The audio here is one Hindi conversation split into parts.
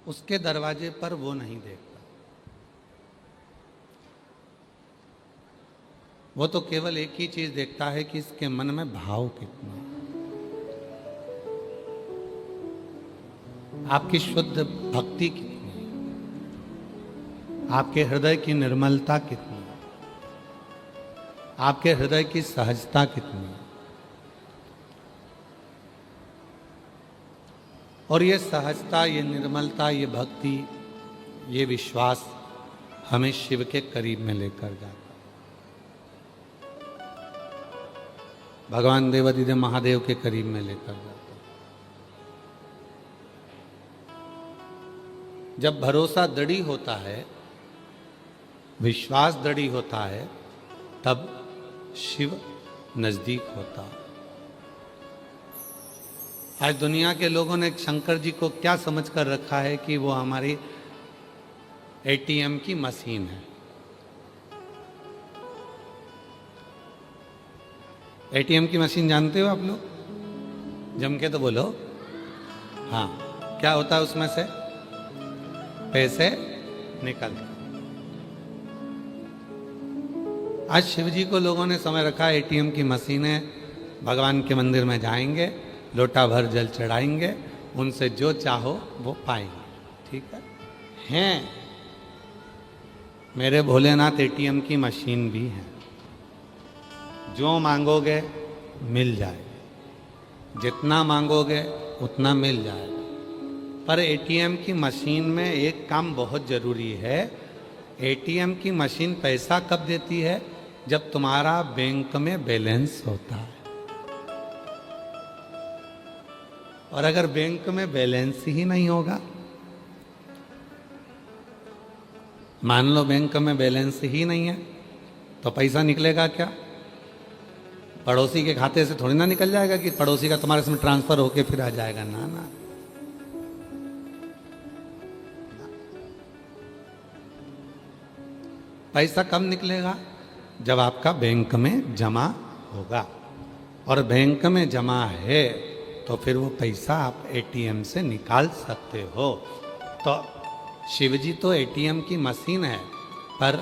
उसके दरवाजे पर वो नहीं देखता। वो तो केवल एक ही चीज देखता है कि इसके मन में भाव कितना है, आपकी शुद्ध भक्ति कितनी है, आपके हृदय की निर्मलता कितनी है, आपके हृदय की सहजता कितनी है। और ये सहजता, ये निर्मलता, ये भक्ति, ये विश्वास हमें शिव के करीब में लेकर जाता। भगवान देवाधिदेव महादेव के करीब में लेकर जाता। जब भरोसा दृढ़ होता है, विश्वास दृढ़ होता है, तब शिव नजदीक होता है। आज दुनिया के लोगों ने शंकर जी को क्या समझकर रखा है कि वो हमारी एटीएम की मशीन है। एटीएम की मशीन जानते हो आप लोग? जम के तो बोलो। हाँ, क्या होता है उसमें से? पैसे निकलते। आज शिव जी को लोगों ने समझ रखा है एटीएम की मशीन है। भगवान के मंदिर में जाएंगे, लोटा भर जल चढ़ाएंगे, उनसे जो चाहो वो पाएंगे। ठीक है? हैं मेरे भोलेनाथ एटीएम की मशीन भी है। जो मांगोगे मिल जाएगा, जितना मांगोगे उतना मिल जाएगा। पर एटीएम की मशीन में एक काम बहुत जरूरी है। एटीएम की मशीन पैसा कब देती है? जब तुम्हारा बैंक में बैलेंस होता है। और अगर बैंक में बैलेंस ही नहीं होगा, मान लो बैंक में बैलेंस ही नहीं है, तो पैसा निकलेगा क्या? पड़ोसी के खाते से थोड़ी ना निकल जाएगा कि पड़ोसी का तुम्हारे इसमें ट्रांसफर होके फिर आ जाएगा। ना ना, पैसा कब निकलेगा? जब आपका बैंक में जमा होगा। और बैंक में जमा है तो फिर वो पैसा आप एटीएम से निकाल सकते हो। तो शिवजी तो एटीएम की मशीन है, पर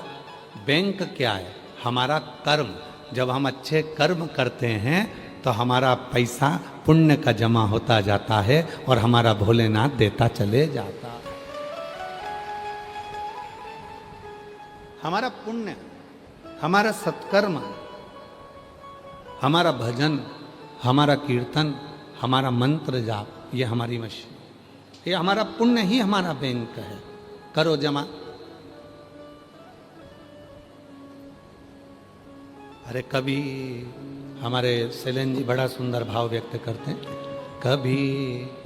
बैंक क्या है? हमारा कर्म। जब हम अच्छे कर्म करते हैं तो हमारा पैसा पुण्य का जमा होता जाता है और हमारा भोलेनाथ देता चले जाता है। हमारा पुण्य, हमारा सत्कर्म, हमारा भजन, हमारा कीर्तन, हमारा मंत्र जाप, ये हमारी मशीन, ये हमारा पुण्य ही हमारा बैंक है। करो जमा। अरे कभी हमारे शैलेन जी बड़ा सुंदर भाव व्यक्त करते हैं। कभी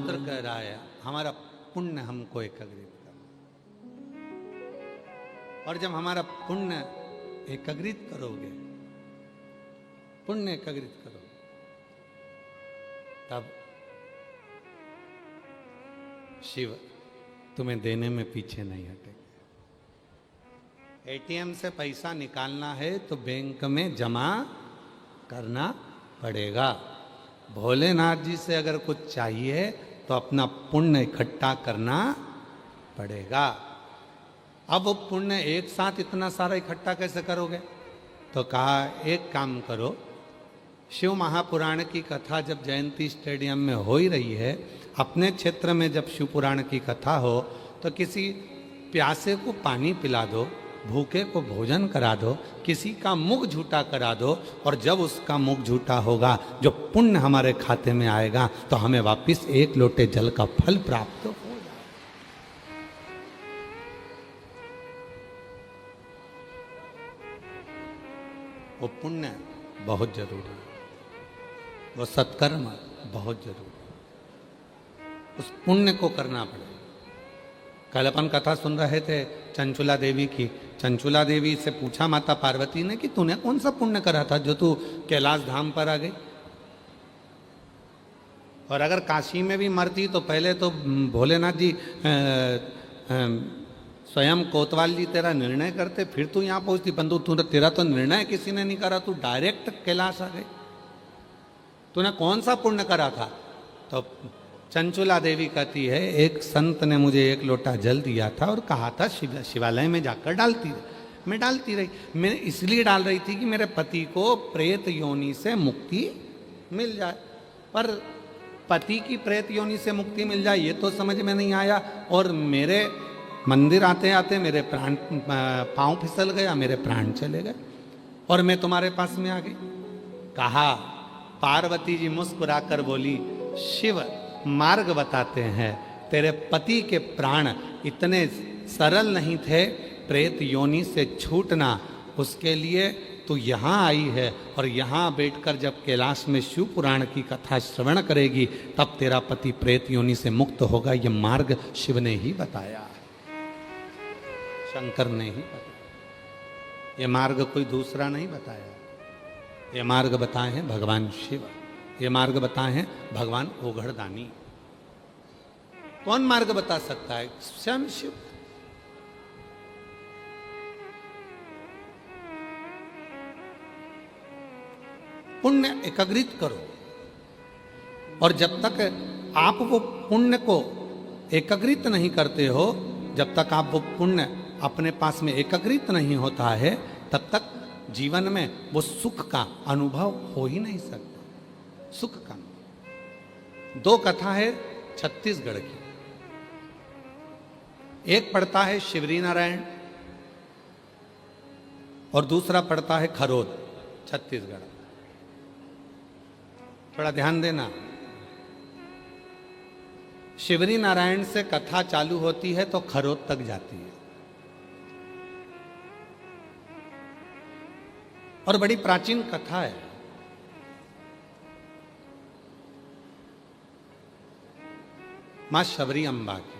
मंत्र कह रहा है हमारा पुण्य हमको एकत्रित करना। और जब हमारा पुण्य एकत्रित करोगे, पुण्य एकत्रित करोगे, तब शिव तुम्हें देने में पीछे नहीं हटेगा। एटीएम से पैसा निकालना है तो बैंक में जमा करना पड़ेगा। भोलेनाथ जी से अगर कुछ चाहिए तो अपना पुण्य इकट्ठा करना पड़ेगा। अब वो पुण्य एक साथ इतना सारा इकट्ठा कैसे करोगे? तो कहा एक काम करो, शिव महापुराण की कथा जब जयंती स्टेडियम में हो ही रही है, अपने क्षेत्र में जब शिव पुराण की कथा हो तो किसी प्यासे को पानी पिला दो, भूखे को भोजन करा दो, किसी का मुख झूठा करा दो। और जब उसका मुख झूठा होगा, जो पुण्य हमारे खाते में आएगा, तो हमें वापिस एक लोटे जल का फल प्राप्त हो जाएगा। वो पुण्य बहुत जरूरी है, वो सत्कर्म बहुत जरूरी है। उस पुण्य को करना पड़ेगा। कल अपन कथा सुन रहे थे चंचुला देवी की। चंचुला देवी से पूछा माता पार्वती ने कि तूने कौन सा पुण्य करा था जो तू कैलाश धाम पर आ गई? और अगर काशी में भी मरती तो पहले तो भोलेनाथ जी स्वयं कोतवाल जी तेरा निर्णय करते, फिर तू यहाँ पहुँचती। परंतु तेरा तो निर्णय किसी ने नहीं करा, तू डायरेक्ट कैलाश आ गई। तूने कौन सा पुण्य करा था? तो चंचुला देवी कहती है, एक संत ने मुझे एक लोटा जल दिया था और कहा था शिवालय में जाकर डालती रही। मैं डालती रही, मैं इसलिए डाल रही थी कि मेरे पति को प्रेत योनि से मुक्ति मिल जाए। पर पति की प्रेत योनि से मुक्ति मिल जाए ये तो समझ में नहीं आया, और मेरे मंदिर आते आते मेरे प्राण पांव फिसल गया, मेरे प्राण चले गए और मैं तुम्हारे पास में आ गई। कहा, पार्वती जी मुस्कुराकर बोली, शिव मार्ग बताते हैं, तेरे पति के प्राण इतने सरल नहीं थे प्रेत योनि से छूटना, उसके लिए तू यहाँ आई है और यहाँ बैठकर जब कैलाश में शिव पुराण की कथा श्रवण करेगी तब तेरा पति प्रेत योनि से मुक्त होगा। ये मार्ग शिव ने ही बताया, शंकर ने ही बताया। ये मार्ग कोई दूसरा नहीं बताया, ये मार्ग बताए हैं भगवान शिव, ये मार्ग बताए हैं भगवान ओघड़दानी। कौन मार्ग बता सकता है? स्वयं शिव। पुण्य एकाग्रित करो, और जब तक आप वो पुण्य को एकाग्रित नहीं करते हो, जब तक आप वो पुण्य अपने पास में एकाग्रित नहीं होता है, तब तक जीवन में वो सुख का अनुभव हो ही नहीं सकता। सुख का दो कथा है छत्तीसगढ़ की, एक पढ़ता है शिवरी नारायण और दूसरा पढ़ता है खरोद, छत्तीसगढ़। थोड़ा ध्यान देना, शिवरी नारायण से कथा चालू होती है तो खरोद तक जाती है, और बड़ी प्राचीन कथा है। मां शबरी अम्बा की।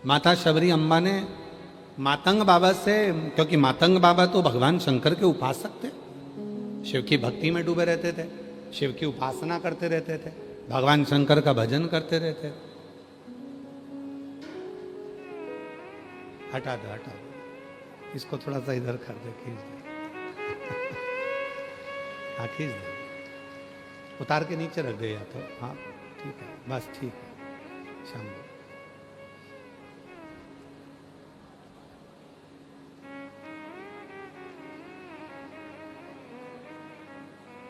माता शबरी अम्बा ने मातंग बाबा से, क्योंकि मातंग बाबा तो भगवान शंकर के उपासक थे, शिव की भक्ति में डूबे रहते थे, शिव की उपासना करते रहते थे, भगवान शंकर का भजन करते रहते थे। हटा दो, इसको थोड़ा सा इधर कर दे, खींच दे। हाँ खींच दे, उतार के नीचे रख दे या तो। हाँ ठीक है, बस ठीक है। शंभू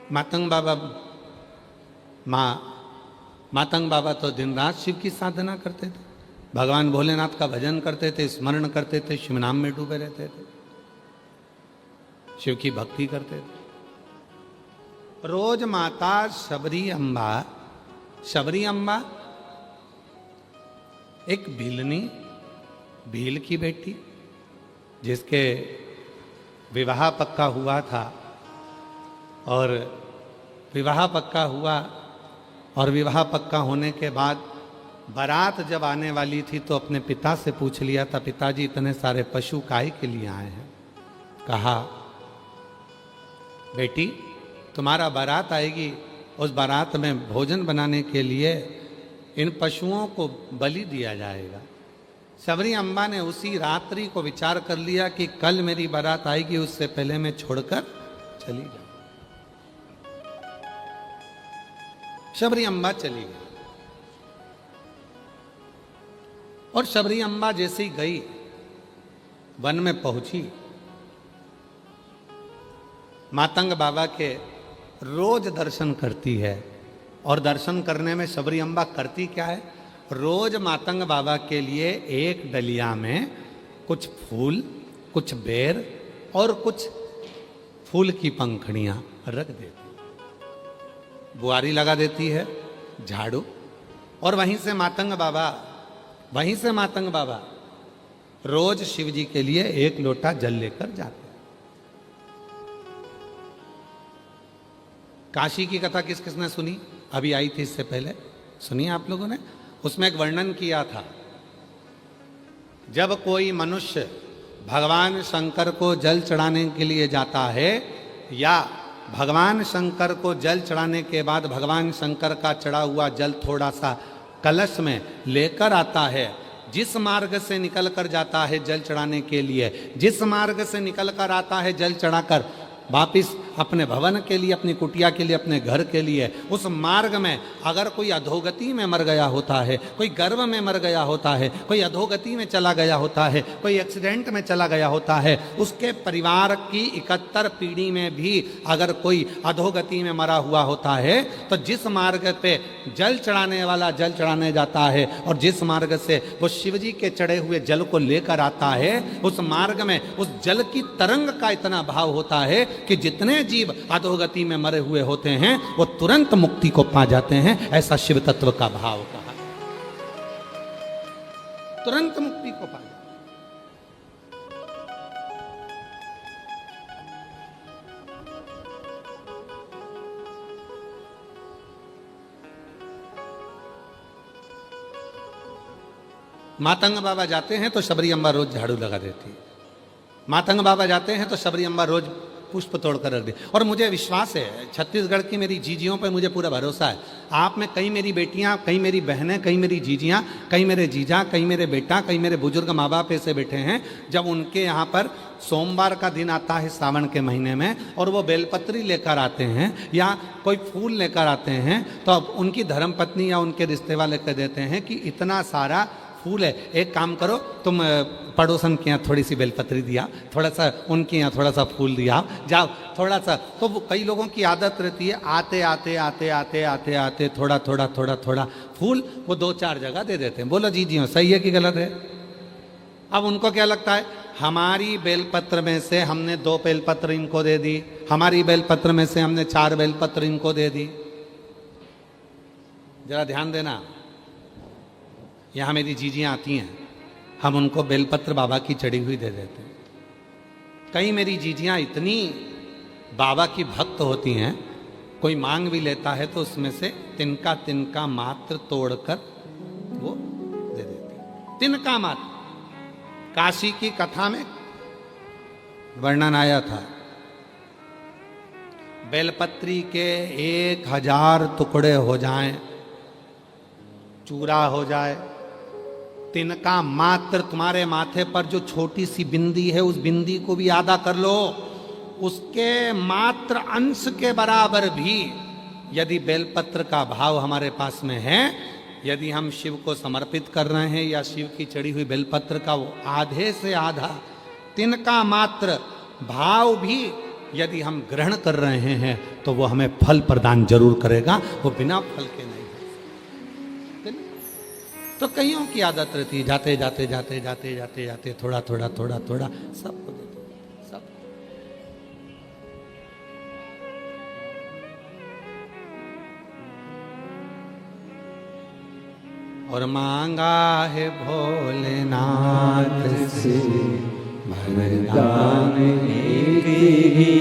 मातंग बाबा, मातंग बाबा तो दिन रात शिव की साधना करते थे, भगवान भोलेनाथ का भजन करते थे, स्मरण करते थे, शिव नाम में डूबे रहते थे, शिव की भक्ति करते थे। रोज माता शबरी अम्बा एक भील की बेटी, जिसके विवाह पक्का हुआ था, और विवाह पक्का हुआ, और विवाह पक्का होने के बाद बारात जब आने वाली थी तो अपने पिता से पूछ लिया था, पिताजी इतने सारे पशु काहे के लिए आए हैं? कहा, बेटी तुम्हारा बारात आएगी, उस बारात में भोजन बनाने के लिए इन पशुओं को बलि दिया जाएगा। शबरी अम्बा ने उसी रात्रि को विचार कर लिया कि कल मेरी बारात आएगी, उससे पहले मैं छोड़कर चली जाऊं। शबरी अम्बा चली गई, और शबरी अम्बा जैसे ही गई, वन में पहुंची, मातंग बाबा के रोज दर्शन करती है। और दर्शन करने में शबरी अम्बा करती क्या है? रोज मातंग बाबा के लिए एक डलिया में कुछ फूल, कुछ बेर और कुछ फूल की पंखड़ियां रख देती, बुआरी लगा देती है, झाड़ू, और वहीं से मातंग बाबा रोज शिव जी के लिए एक लोटा जल लेकर जाते। काशी की कथा किस किसने सुनी? अभी आई थी, इससे पहले सुनी आप लोगों ने? उसमें एक वर्णन किया था, जब कोई मनुष्य भगवान शंकर को जल चढ़ाने के लिए जाता है, या भगवान शंकर को जल चढ़ाने के बाद भगवान शंकर का चढ़ा हुआ जल थोड़ा सा कलश में लेकर आता है, जिस मार्ग से निकल कर जाता है जल चढ़ाने के लिए, जिस मार्ग से निकल कर आता है जल चढ़ाकर वापिस अपने भवन के लिए, अपनी कुटिया के लिए, अपने घर के लिए। उस मार्ग में अगर कोई अधोगति में मर गया होता है, कोई गर्भ में मर गया होता है, कोई अधोगति में चला गया होता है, कोई एक्सीडेंट में चला गया होता है, उसके परिवार की 71 पीढ़ी में भी अगर कोई अधोगति में मरा हुआ होता है, तो जिस मार्ग पे जल चढ़ाने वाला जल चढ़ाने जाता है और जिस मार्ग से वो शिवजी के चढ़े हुए जल को लेकर आता है, उस मार्ग में उस जल की तरंग का इतना भाव होता है कि जितने जीव अधोगति में मरे हुए होते हैं वो तुरंत मुक्ति को पा जाते हैं। ऐसा शिव तत्व का भाव कहा, तुरंत मुक्ति को पा जाते। मातंग बाबा जाते हैं तो शबरी अम्बा रोज झाड़ू लगा देती है। मातंग बाबा जाते हैं तो शबरी अम्बा रोज पुष्प तोड़कर रख दे। और मुझे विश्वास है, छत्तीसगढ़ की मेरी जीजियों पे मुझे पूरा भरोसा है। आप में कई मेरी बेटियां, कई मेरी बहनें, कई मेरी जीजियां, कई मेरे जीजा, कई मेरे बेटा, कई मेरे बुजुर्ग माँ बाप ऐसे बैठे हैं, जब उनके यहाँ पर सोमवार का दिन आता है सावन के महीने में और वो बेलपत्री लेकर आते हैं या कोई फूल लेकर आते हैं, तो अब उनकी धर्मपत्नी या उनके रिश्ते वाले कह देते हैं कि इतना सारा फूल है, एक काम करो तुम पड़ोसन के यहाँ थोड़ी सी बेलपत्री दिया, थोड़ा सा उनके यहाँ थोड़ा सा फूल दिया, जाओ थोड़ा सा। तो वो कई लोगों की आदत रहती है, आते आते आते आते आते आते थोड़ा थोड़ा थोड़ा थोड़ा फूल वो 2-4 जगह दे देते हैं। बोलो जी जी हो, सही है कि गलत है? अब उनको क्या लगता है, हमारी बेलपत्र में से हमने 2 बेलपत्र इनको दे दी, हमारी बेलपत्र में से हमने 4 बेलपत्र इनको दे दी। जरा ध्यान देना, यहाँ मेरी जीजियाँ आती हैं, हम उनको बेलपत्र बाबा की चढ़ी हुई दे देते हैं। कई मेरी जीजियाँ इतनी बाबा की भक्त होती हैं, कोई मांग भी लेता है तो उसमें से तिनका तिनका मात्र तोड़कर वो दे देती है। तिनका मात्र। काशी की कथा में वर्णन आया था, बेलपत्री के 1000 टुकड़े हो जाएं, चूरा हो जाए, तिनका मात्र तुम्हारे माथे पर जो छोटी सी बिंदी है उस बिंदी को भी आधा कर लो, उसके मात्र अंश के बराबर भी यदि बेलपत्र का भाव हमारे पास में है, यदि हम शिव को समर्पित कर रहे हैं या शिव की चढ़ी हुई बेलपत्र का वो आधे से आधा तिनका मात्र भाव भी यदि हम ग्रहण कर रहे हैं तो वो हमें फल प्रदान जरूर करेगा, वो बिना फल के नहीं। तो कईयों की आदत रहती है, जाते जाते जाते जाते जाते जाते थोड़ा थोड़ा थोड़ा थोड़ा सब को देते सब। और मांगा है भोलेनाथ से वरदान एक ही,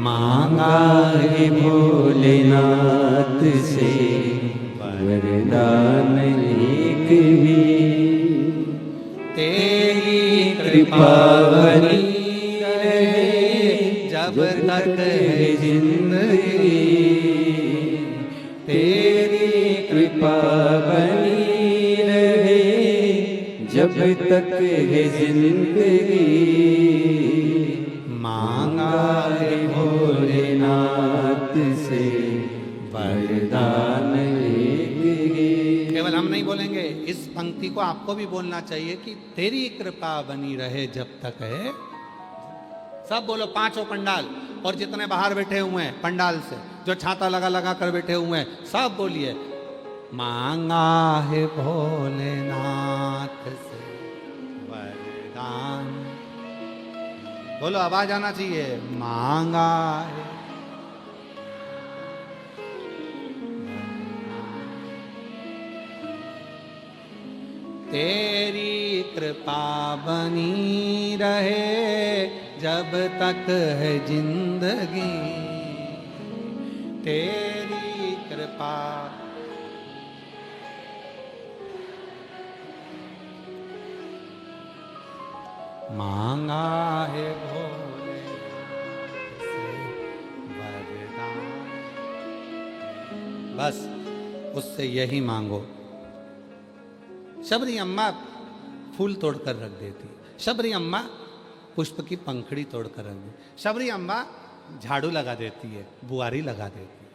मांगा है भोलेनाथ से वरदान एक ही, तेरी कृपा बनी रहे जब तक है जिंदगी, तेरी कृपा बनी रहे जब तक है जिंदगी, मांगा है भोलेनाथ से वरदान। केवल हम नहीं बोलेंगे, इस पंक्ति को आपको भी बोलना चाहिए कि तेरी कृपा बनी रहे जब तक है। सब बोलो, 5 पंडाल और जितने बाहर बैठे हुए हैं पंडाल से, जो छाता लगा लगा कर बैठे हुए हैं, सब बोलिए, मांगा है भोलेनाथ से वरदान। बोलो, आवाज आना चाहिए, मांगा है। तेरी कृपा बनी रहे जब तक है जिंदगी, तेरी कृपा। मांगा है भोले से वरदान। बस उससे यही मांगो। शबरी अम्मा फूल तोड़कर रख देती। शबरी अम्मा पुष्प की पंखड़ी तोड़कर रख दी। शबरी अम्बा झाड़ू लगा देती है, बुआरी लगा देती है।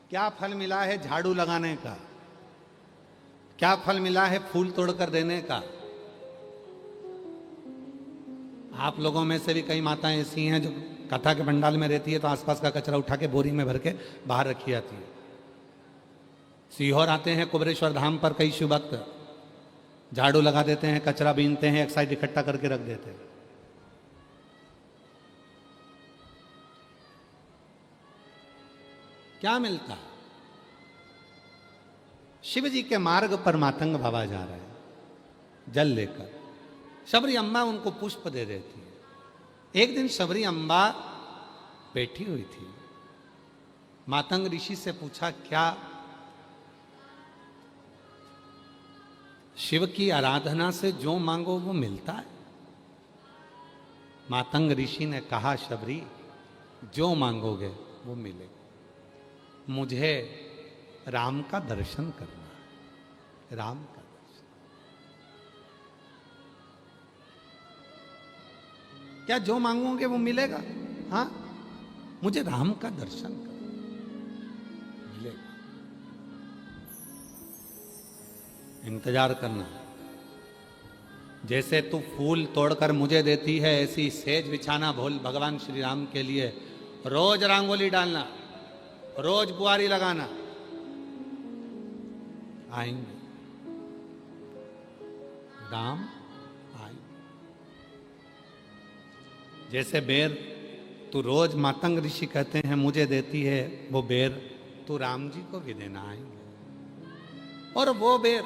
क्या फल मिला है झाड़ू लगाने का? क्या फल मिला है फूल तोड़कर देने का? आप लोगों में से भी कई माताएं ऐसी हैं जो कथा के पंडाल में रहती है तो आसपास का कचरा उठा के बोरी में भर के बाहर रखी जाती है। सीहोर आते हैं कुबरेश्वर धाम पर कई शिव भक्त, झाड़ू लगा देते हैं, कचरा बीनते हैं, एक साइड इकट्ठा करके रख देते हैं। क्या मिलता? शिव जी के मार्ग पर मातंग बाबा जा रहे हैं जल लेकर। शबरी अम्बा उनको पुष्प दे देती है। एक दिन शबरी अम्बा बैठी हुई थी, मातंग ऋषि से पूछा, क्या शिव की आराधना से जो मांगो वो मिलता है? मातंग ऋषि ने कहा, शबरी जो मांगोगे वो मिलेगा। मुझे राम का दर्शन करना है, राम का दर्शन। क्या जो मांगोगे वो मिलेगा? हाँ, मुझे राम का दर्शन करना मिलेगा। इंतजार करना। जैसे तू फूल तोड़कर मुझे देती है, ऐसी सेज बिछाना भोल भगवान श्री राम के लिए। रोज रंगोली डालना, रोज बुआरी लगाना। आएंगे राम, आएंगे। जैसे बेर तू रोज मातंग ऋषि कहते हैं मुझे देती है, वो बेर तू राम जी को भी देना। आएंगे। और वो बेर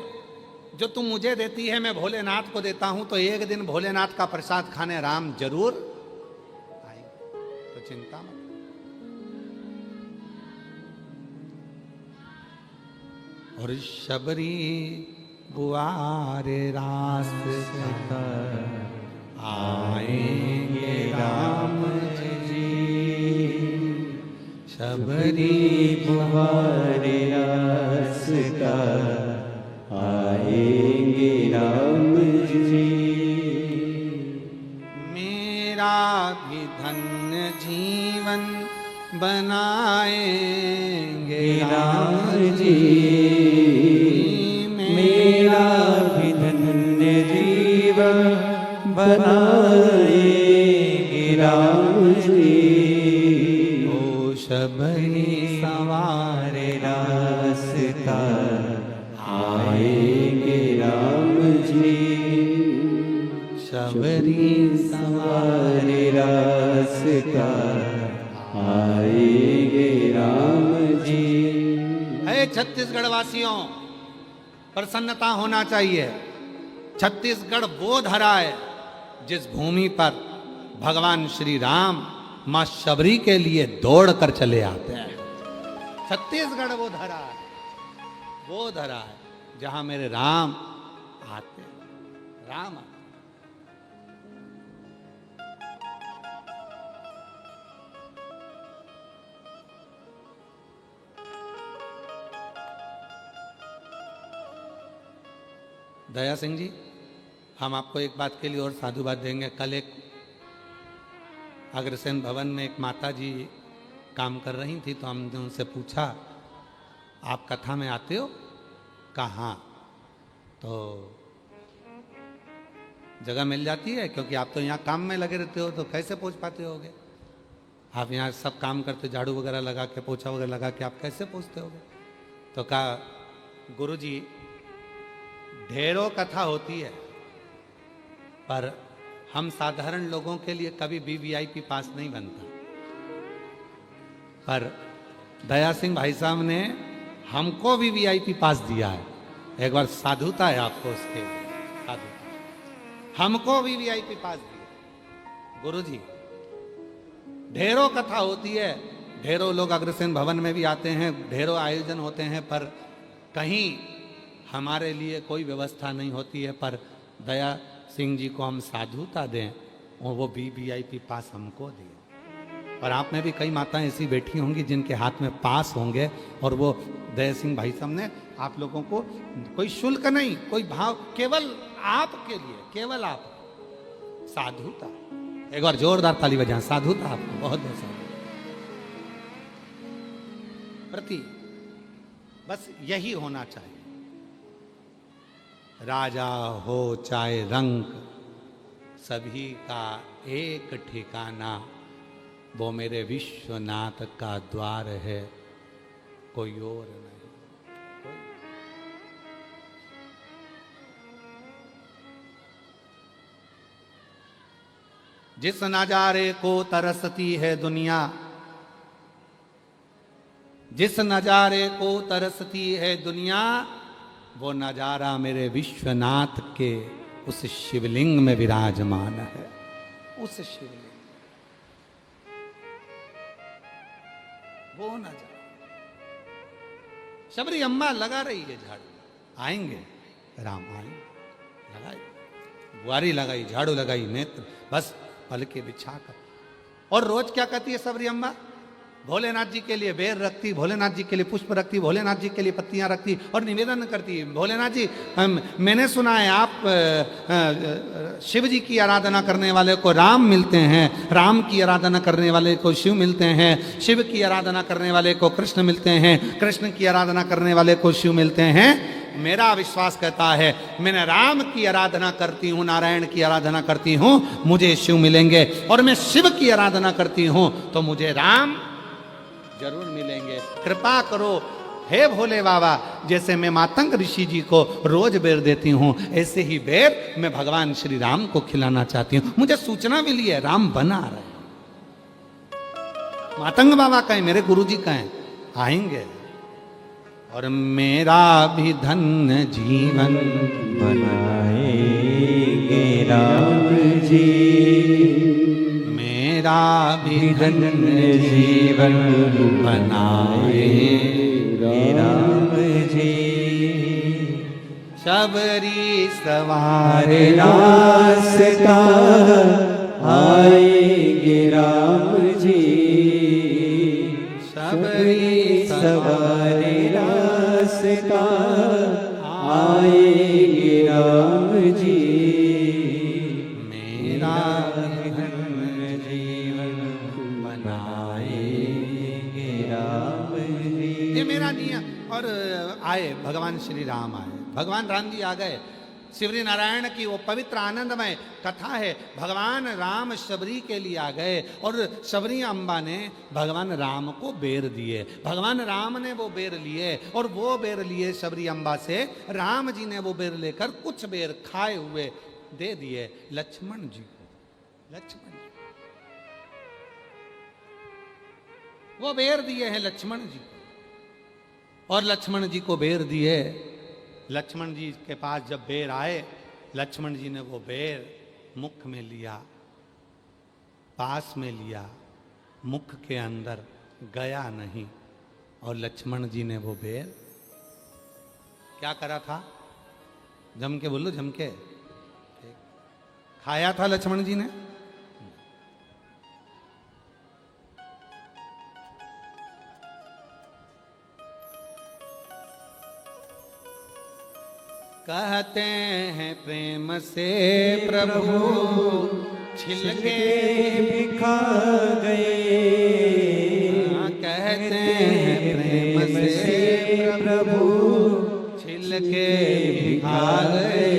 जो तू मुझे देती है मैं भोलेनाथ को देता हूं, तो एक दिन भोलेनाथ का प्रसाद खाने राम जरूर आएंगे। तो चिंता मत। और शबरी बुआरे रास्ता आएंगे राम जी। शबरी बुआरे रास्ता आएंगे राम जी। मेरा भी धन्य जीवन बनाएंगे राम जी। मेरा भी धन्य जीवन बनाएंगे राम जी। ओ शबरी सवारे रास्ता आएंगे राम जी। शबरी सवारे रास्ता आएंगे राम जी। है छत्तीसगढ़ वासियों, प्रसन्नता होना चाहिए। छत्तीसगढ़ वो धरा है जिस भूमि पर भगवान श्री राम मां शबरी के लिए दौड़ कर चले आते हैं। छत्तीसगढ़ वो धरा है, वो धरा है जहां मेरे राम आते हैं। राम आते। दया सिंह जी, हम आपको एक बात के लिए और साधुवाद देंगे। कल एक अग्रसेन भवन में एक माता जी काम कर रही थी, तो हमने उनसे पूछा, आप कथा में आते हो? कहाँ? तो जगह मिल जाती है, क्योंकि आप तो यहाँ काम में लगे रहते हो, तो कैसे पहुँच पाते होगे? आप यहाँ सब काम करते, झाड़ू वगैरह लगा के, पोछा वगैरह लगा के, आप कैसे पहुँचते होगे? तो कहा, गुरुजी ढेरों कथा होती है, पर हम साधारण लोगों के लिए कभी वीवीआईपी पास नहीं बनता। पर दया सिंह भाई साहब ने हमको वीवीआईपी पास दिया है। एक बार साधुता है आपको उसके, साधुता। हमको वीवीआईपी पास दिया। गुरुजी ढेरों कथा होती है, ढेरों लोग अग्रसेन भवन में भी आते हैं, ढेरों आयोजन होते हैं, पर कहीं हमारे लिए कोई व्यवस्था नहीं होती है। पर दया सिंह जी को हम साधुता दें और वो वीवीआईपी पास हमको दें। और आप में भी कई माताएं ऐसी बैठी होंगी जिनके हाथ में पास होंगे, और वो दया सिंह भाई साहब ने आप लोगों को कोई शुल्क नहीं, कोई भाव, केवल आपके लिए, केवल आप। साधुता, एक बार जोरदार ताली बजाएं, साधुता आपको बहुत बहुत साधु प्रति, बस यही होना चाहिए। राजा हो चाहे रंक, सभी का एक ठिकाना, वो मेरे विश्वनाथ का द्वार है, कोई और नहीं। जिस नजारे को तरसती है दुनिया, जिस नजारे को तरसती है दुनिया, वो नजारा मेरे विश्वनाथ के उस शिवलिंग में विराजमान है। उस शिवलिंग, वो नजारा। शबरी अम्मा लगा रही है झाड़ू, आएंगे राम, आएंगे, लगाई बुआरी, लगाई झाड़ू, लगाई नेत्र, बस पलके बिछाकर। और रोज क्या कहती है सबरी अम्मा? भोलेनाथ जी के लिए बेर रखती, भोलेनाथ जी के लिए पुष्प रखती, भोलेनाथ जी के लिए पत्तियां रखती और निवेदन करती, भोलेनाथ जी मैंने सुना है आप शिव जी की आराधना करने वाले को राम मिलते हैं, राम की आराधना करने वाले को शिव मिलते हैं, शिव की आराधना करने वाले को कृष्ण मिलते हैं, कृष्ण की आराधना करने वाले को शिव मिलते हैं। मेरा विश्वास कहता है मैंने राम की आराधना करती हूँ, नारायण की आराधना करती हूँ, मुझे शिव मिलेंगे, और मैं शिव की आराधना करती हूँ तो मुझे राम जरूर मिलेंगे। कृपा करो हे भोले बाबा, जैसे मैं मातंग ऋषि जी को रोज बेर देती हूँ, ऐसे ही बेर मैं भगवान श्री राम को खिलाना चाहती हूँ। मुझे सूचना मिली है राम बना रहे, मातंग बाबा कहें, मेरे गुरुजी कहें, आएंगे। और मेरा भी धन्य जीवन बनाएंगे राम जी, मेरा भी धन्य जीवन बनाएंगे राम जी। शबरी सवार रास्ता आएंगे राम जी, शबरी सवार रास्ता आएंगे राम जी। मेरा धन्य जीवन बनाएंगे राम जी। ये मेरा नियम। और आए भगवान श्री राम, आए भगवान राम जी आ गए। शिवरी नारायण की वो पवित्र आनंदमय कथा है। भगवान राम शबरी के लिए आ गए और शबरी अम्बा ने भगवान राम को बेर दिए। भगवान राम ने वो बेर लिए और वो बेर लिए शबरी अम्बा से। राम जी ने वो बेर लेकर कुछ बेर खाए हुए दे दिए लक्ष्मण जी को। लक्ष्मण जी वो बेर दिए हैं लक्ष्मण जी को, और लक्ष्मण जी को बेर दिए। लक्ष्मण जी के पास जब बेर आए, लक्ष्मण जी ने वो बेर मुख में लिया, पास में लिया, मुख के अंदर गया नहीं। और लक्ष्मण जी ने वो बेर क्या करा था? जम के बोलो, जम के खाया था लक्ष्मण जी ने। कहते हैं प्रेम से प्रभु छिलके भी खा गए, कहते हैं प्रेम से प्रभु छिलके भी खा गए।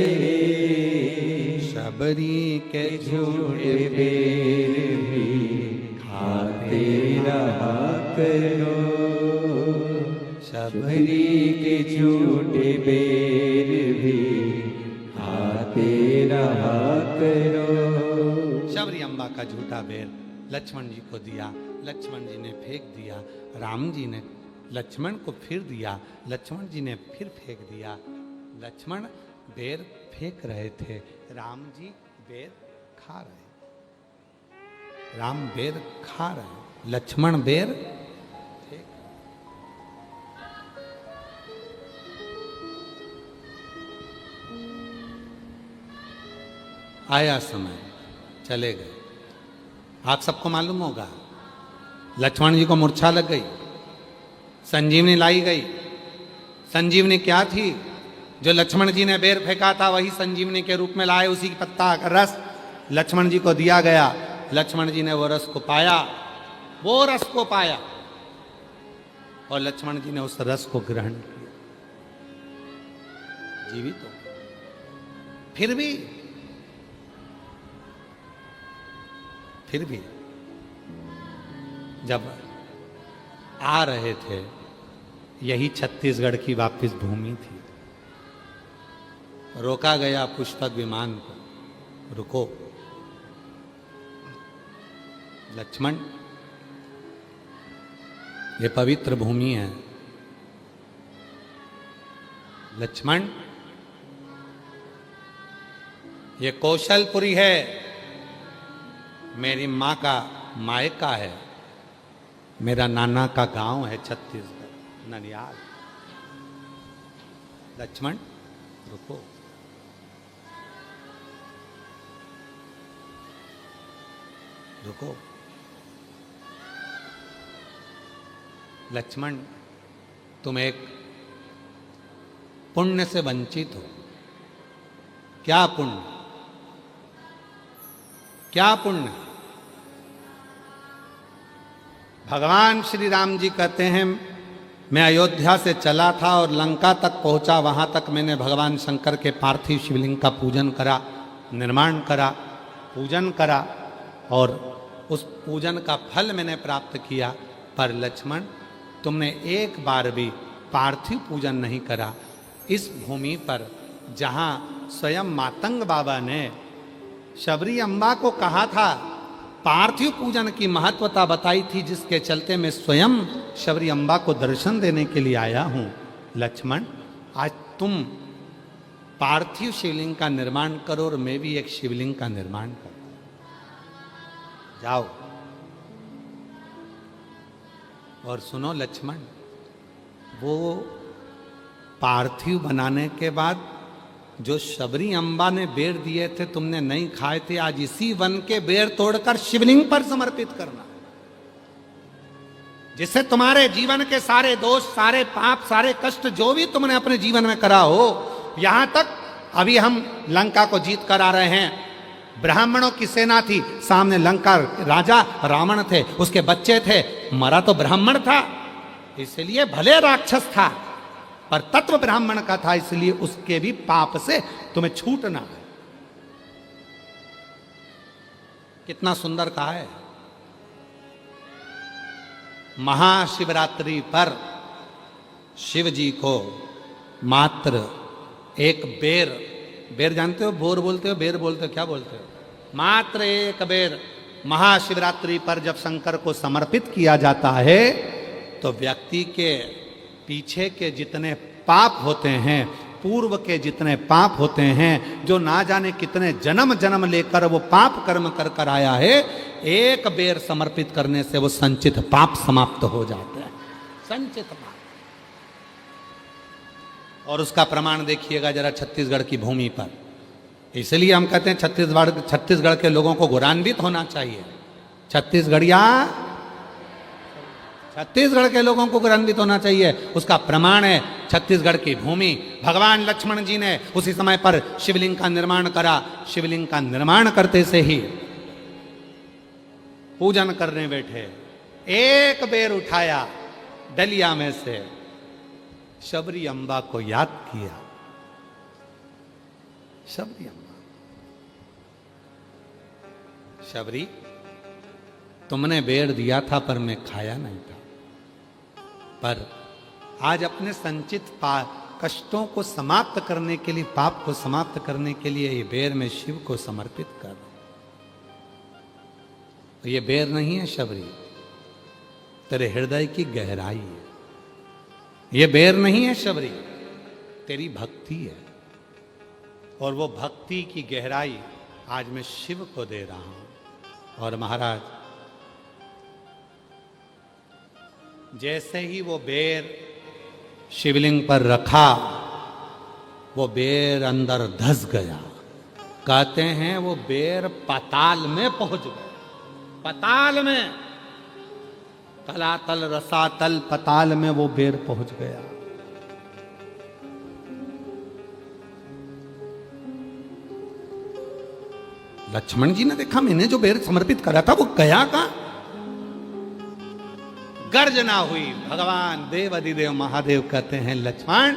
शबरी के झूठे बेर भी खाते रहा करो, शबरी के झूठे बेर भी खाते रहा करो। शबरी अम्बा का झूठा बेर लक्ष्मण जी को दिया, लक्ष्मण जी ने फेंक दिया। राम जी ने लक्ष्मण को फिर दिया, लक्ष्मण जी ने फिर फेंक दिया। लक्ष्मण बेर फेंक रहे थे, राम जी बेर खा रहे। राम बेर खा रहे, लक्ष्मण बेर फेंक। आया समय, चले गए। आप सबको मालूम होगा लक्ष्मण जी को मूर्छा लग गई, संजीवनी लाई गई। संजीवनी क्या थी? जो लक्ष्मण जी ने बेर फेंका था वही संजीवनी के रूप में लाए, उसी की पत्ता का रस लक्ष्मण जी को दिया गया। लक्ष्मण जी ने वो रस को पाया, वो रस को पाया, और लक्ष्मण जी ने उस रस को ग्रहण किया, जीवित हो। फिर भी जब आ रहे थे, यही छत्तीसगढ़ की वापिस भूमि थी, रोका गया पुष्पक विमान को, रुको लक्ष्मण, ये पवित्र भूमि है। लक्ष्मण, ये कौशलपुरी है, मेरी माँ का मायका है, मेरा नाना का गांव है छत्तीसगढ़, ननियाल। लक्ष्मण रुको, रुको। लक्ष्मण, तुम एक पुण्य से वंचित हो। क्या पुण्य? क्या पुण्य? भगवान श्री राम जी कहते हैं, मैं अयोध्या से चला था और लंका तक पहुंचा, वहां तक मैंने भगवान शंकर के पार्थिव शिवलिंग का पूजन करा, निर्माण करा, पूजन करा, और उस पूजन का फल मैंने प्राप्त किया। पर लक्ष्मण, तुमने एक बार भी पार्थिव पूजन नहीं करा। इस भूमि पर जहाँ स्वयं मातंग बाबा ने शबरी अम्बा को कहा था, पार्थिव पूजन की महत्वता बताई थी, जिसके चलते मैं स्वयं शबरी अम्बा को दर्शन देने के लिए आया हूँ। लक्ष्मण, आज तुम पार्थिव शिवलिंग का निर्माण करो और मैं भी एक शिवलिंग का निर्माण करूँ। जाओ। और सुनो लक्ष्मण, वो पार्थिव बनाने के बाद जो शबरी अम्बा ने बेर दिए थे, तुमने नहीं खाए थे, आज इसी वन के बेर तोड़कर शिवलिंग पर समर्पित करना, जिससे तुम्हारे जीवन के सारे दोष, सारे पाप, सारे कष्ट जो भी तुमने अपने जीवन में करा हो, यहां तक अभी हम लंका को जीत कर आ रहे हैं। ब्राह्मणों की सेना थी, सामने लंका राजा रावण थे, उसके बच्चे थे, मरा तो ब्राह्मण था, इसलिए भले राक्षस था पर तत्व ब्राह्मण का था, इसलिए उसके भी पाप से तुम्हें छूटना है। कितना सुंदर कहा है। महाशिवरात्रि पर शिव जी को मात्र एक बेर, बेर जानते हो, बोर बोलते हो, बेर बोलते हो, क्या बोलते हो, मात्र एक बेर महाशिवरात्रि पर जब शंकर को समर्पित किया जाता है, तो व्यक्ति के पीछे के जितने पाप होते हैं, पूर्व के जितने पाप होते हैं, जो ना जाने कितने जन्म जन्म लेकर वो पाप कर्म कर कर आया है, एक बेर समर्पित करने से वो संचित पाप समाप्त हो जाते हैं। संचित पाप। और उसका प्रमाण देखिएगा जरा छत्तीसगढ़ की भूमि पर। इसलिए हम कहते हैं छत्तीसगढ़ के लोगों को गौरवान्वित होना चाहिए। छत्तीसगढ़ के लोगों को गौरवान्वित होना चाहिए। उसका प्रमाण है छत्तीसगढ़ की भूमि। भगवान लक्ष्मण जी ने उसी समय पर शिवलिंग का निर्माण करा। शिवलिंग का निर्माण करते से ही पूजन करने बैठे, एक बेर उठाया डलिया में से, शबरी अम्बा को याद किया। शबरी अम्बा, शबरी तुमने बेर दिया था पर मैं खाया नहीं था, पर आज अपने संचित कष्टों को समाप्त करने के लिए, पाप को समाप्त करने के लिए ये बेर मैं शिव को समर्पित कर रहा हूं। ये बेर नहीं है शबरी, तेरे हृदय की गहराई है। ये बेर नहीं है शबरी, तेरी भक्ति है। और वो भक्ति की गहराई आज मैं शिव को दे रहा हूं। और महाराज, जैसे ही वो बेर शिवलिंग पर रखा, वो बेर अंदर धस गया। कहते हैं वो बेर पाताल में पहुंच गया। पाताल में, तलातल रसातल पाताल में वो बेर पहुंच गया। लक्ष्मण जी ने देखा मैंने जो बेर समर्पित करा था वो गया कहां? गर्जना हुई। भगवान देव अधिदेव महादेव कहते हैं लक्ष्मण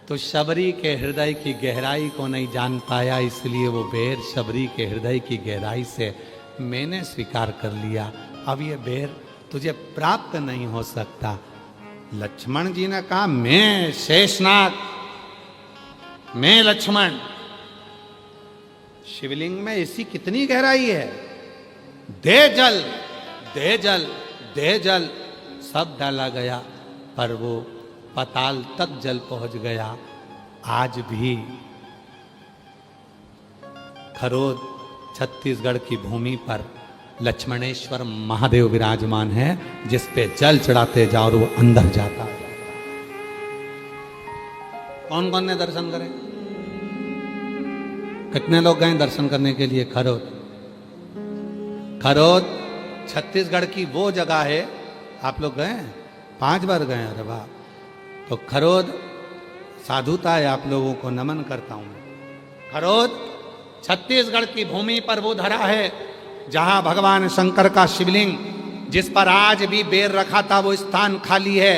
तो शबरी के हृदय की गहराई को नहीं जान पाया, इसलिए वो बेर शबरी के हृदय की गहराई से मैंने स्वीकार कर लिया। अब ये बेर तुझे प्राप्त नहीं हो सकता। लक्ष्मण जी ने कहा मैं शेषनाग, मैं लक्ष्मण। शिवलिंग में ऐसी कितनी गहराई है? दे जल, दे जल, दे जल, सब डाला गया, पर वो पाताल तक जल पहुंच गया। आज भी खरोद छत्तीसगढ़ की भूमि पर लक्ष्मणेश्वर महादेव विराजमान है, जिस पे जल चढ़ाते जाओ और वो अंदर जाता। कौन कौन ने दर्शन करे? कितने लोग गए दर्शन करने के लिए? खरोद, खरोद छत्तीसगढ़ की वो जगह है। आप लोग गए? 5 बार गए? अरे वाह! तो खरोद साधुता है, आप लोगों को नमन करता हूं मैं। खरोद छत्तीसगढ़ की भूमि पर वो धरा है जहां भगवान शंकर का शिवलिंग, जिस पर आज भी बेर रखा था, वो स्थान खाली है।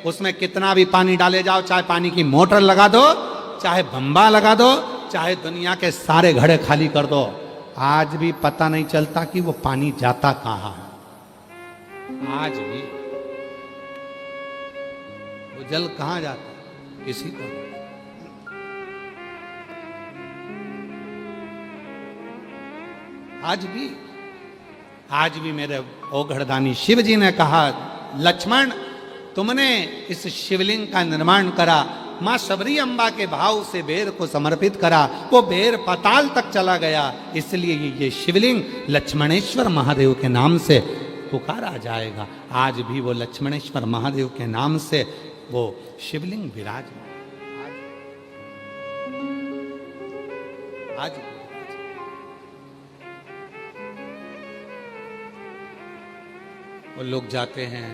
उसमें कितना भी पानी डाले जाओ, चाहे पानी की मोटर लगा दो, चाहे बम्बा लगा दो, चाहे दुनिया के सारे घड़े खाली कर दो, आज भी पता नहीं चलता कि वो पानी जाता कहां है। आज भी वो जल कहां जाता है किसी को। आज भी मेरे ओघड़दानी शिव जी ने कहा लक्ष्मण तुमने इस शिवलिंग का निर्माण करा, मां शबरी अम्बा के भाव से बेर को समर्पित करा, वो बेर पाताल तक चला गया, इसलिए ये शिवलिंग लक्ष्मणेश्वर महादेव के नाम से पुकारा जाएगा। आज भी वो लक्ष्मणेश्वर महादेव के नाम से वो शिवलिंग विराजमान। आज वो लोग जाते हैं,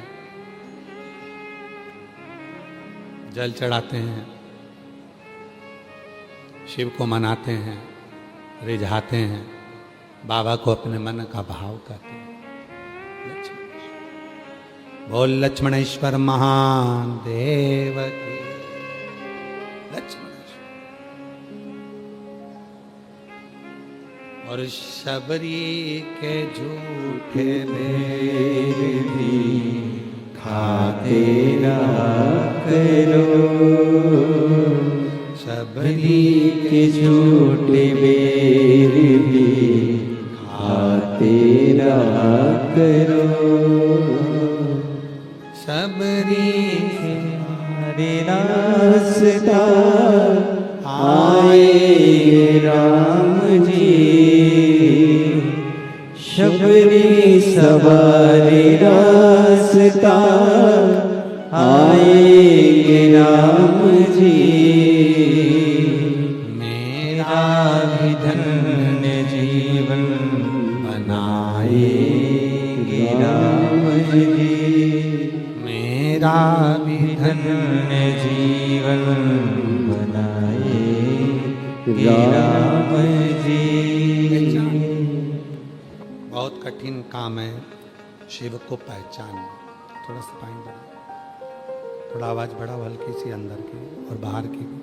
जल चढ़ाते हैं, शिव को मनाते हैं, रिझाते हैं, बाबा को अपने मन का भाव करते हैं। बोल लक्ष्मणेश्वर महान देव की। लक्ष्मणेश्वर और शबरी के झूठे बेर भी खाते रहा करो, शबरी के झूठे बेर भी खाते रहा करो। शबरी के रास्ता आए राम जी, शबरी सवारी रास्ता आए राम जी। मेरा भी धन्य जीवन बनाएंगे राम जी, मेरा भी धन्य जीवन बनाएंगे राम जी। बहुत कठिन काम है शिव को पहचानना। थोड़ा सा पानी बढ़ा, थोड़ा आवाज बढ़ा, हल्की सी अंदर की और बाहर की भी।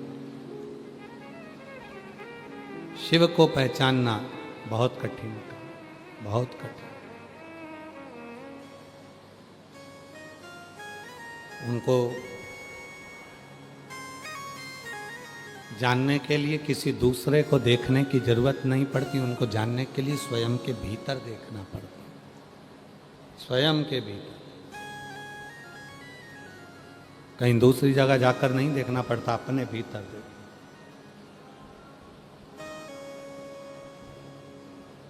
शिव को पहचानना बहुत कठिन काम, बहुत कठिन। उनको जानने के लिए किसी दूसरे को देखने की जरूरत नहीं पड़ती, उनको जानने के लिए स्वयं के भीतर देखना पड़ता, स्वयं के भीतर। कहीं दूसरी जगह जाकर नहीं देखना पड़ता, अपने भीतर देखना।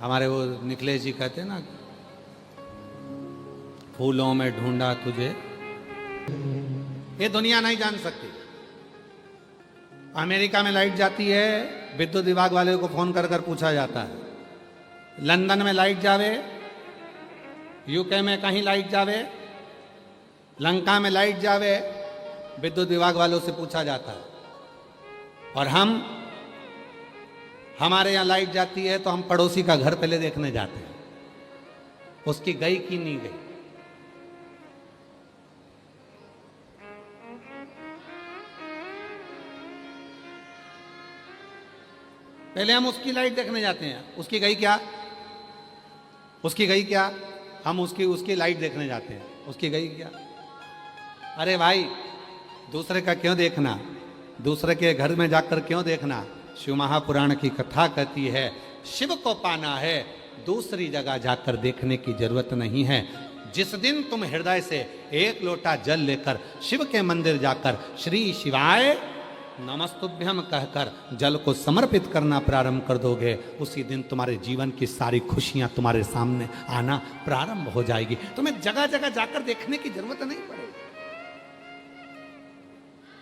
हमारे वो निखिलेश जी कहते हैं ना, फूलों में ढूंढा तुझे, ये दुनिया नहीं जान सकती। अमेरिका में लाइट जाती है, विद्युत विभाग वाले को फोन कर कर पूछा जाता है। लंदन में लाइट जावे, यूके में कहीं लाइट जावे, लंका में लाइट जावे, विद्युत विभाग वालों से पूछा जाता है। और हमारे यहाँ लाइट जाती है तो हम पड़ोसी का घर पहले देखने जाते हैं, उसकी गई कि नहीं गई। पहले हम उसकी लाइट देखने जाते हैं, उसकी गई क्या, उसकी गई क्या, हम उसकी लाइट देखने जाते हैं, उसकी गई क्या। अरे भाई, दूसरे का क्यों देखना, दूसरे के घर में जाकर क्यों देखना। शिव महापुराण की कथा कहती है शिव को पाना है, दूसरी जगह जाकर देखने की जरूरत नहीं है। जिस दिन तुम हृदय से एक लोटा जल लेकर शिव के मंदिर जाकर श्री शिवाय नमस्तुभ्यम कहकर जल को समर्पित करना प्रारंभ कर दोगे, उसी दिन तुम्हारे जीवन की सारी खुशियां तुम्हारे सामने आना प्रारंभ हो जाएगी। तुम्हें जगह जगह जाकर देखने की जरूरत नहीं पड़ेगी,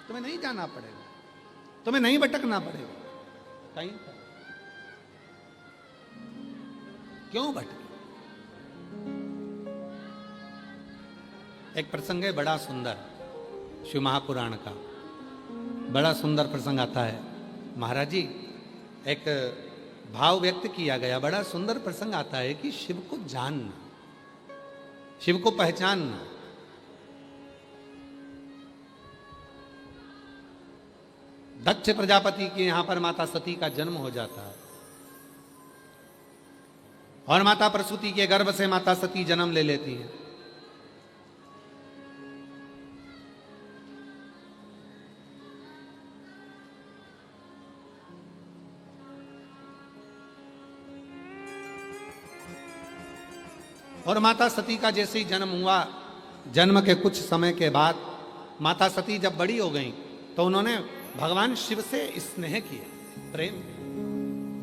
तुम्हें नहीं जाना पड़ेगा, तुम्हें नहीं भटकना पड़ेगा कहीं पर। क्यों भटके। एक प्रसंग है बड़ा सुंदर, शिव महापुराण का बड़ा सुंदर प्रसंग आता है। महाराज जी, एक भाव व्यक्त किया गया, बड़ा सुंदर प्रसंग आता है कि शिव को जानना, शिव को पहचानना। दक्ष प्रजापति के यहां पर माता सती का जन्म हो जाता है और माता प्रसूति के गर्भ से माता सती जन्म ले लेती हैं। और माता सती का जैसे ही जन्म हुआ, जन्म के कुछ समय के बाद माता सती जब बड़ी हो गई तो उन्होंने भगवान शिव से स्नेह किया, प्रेम,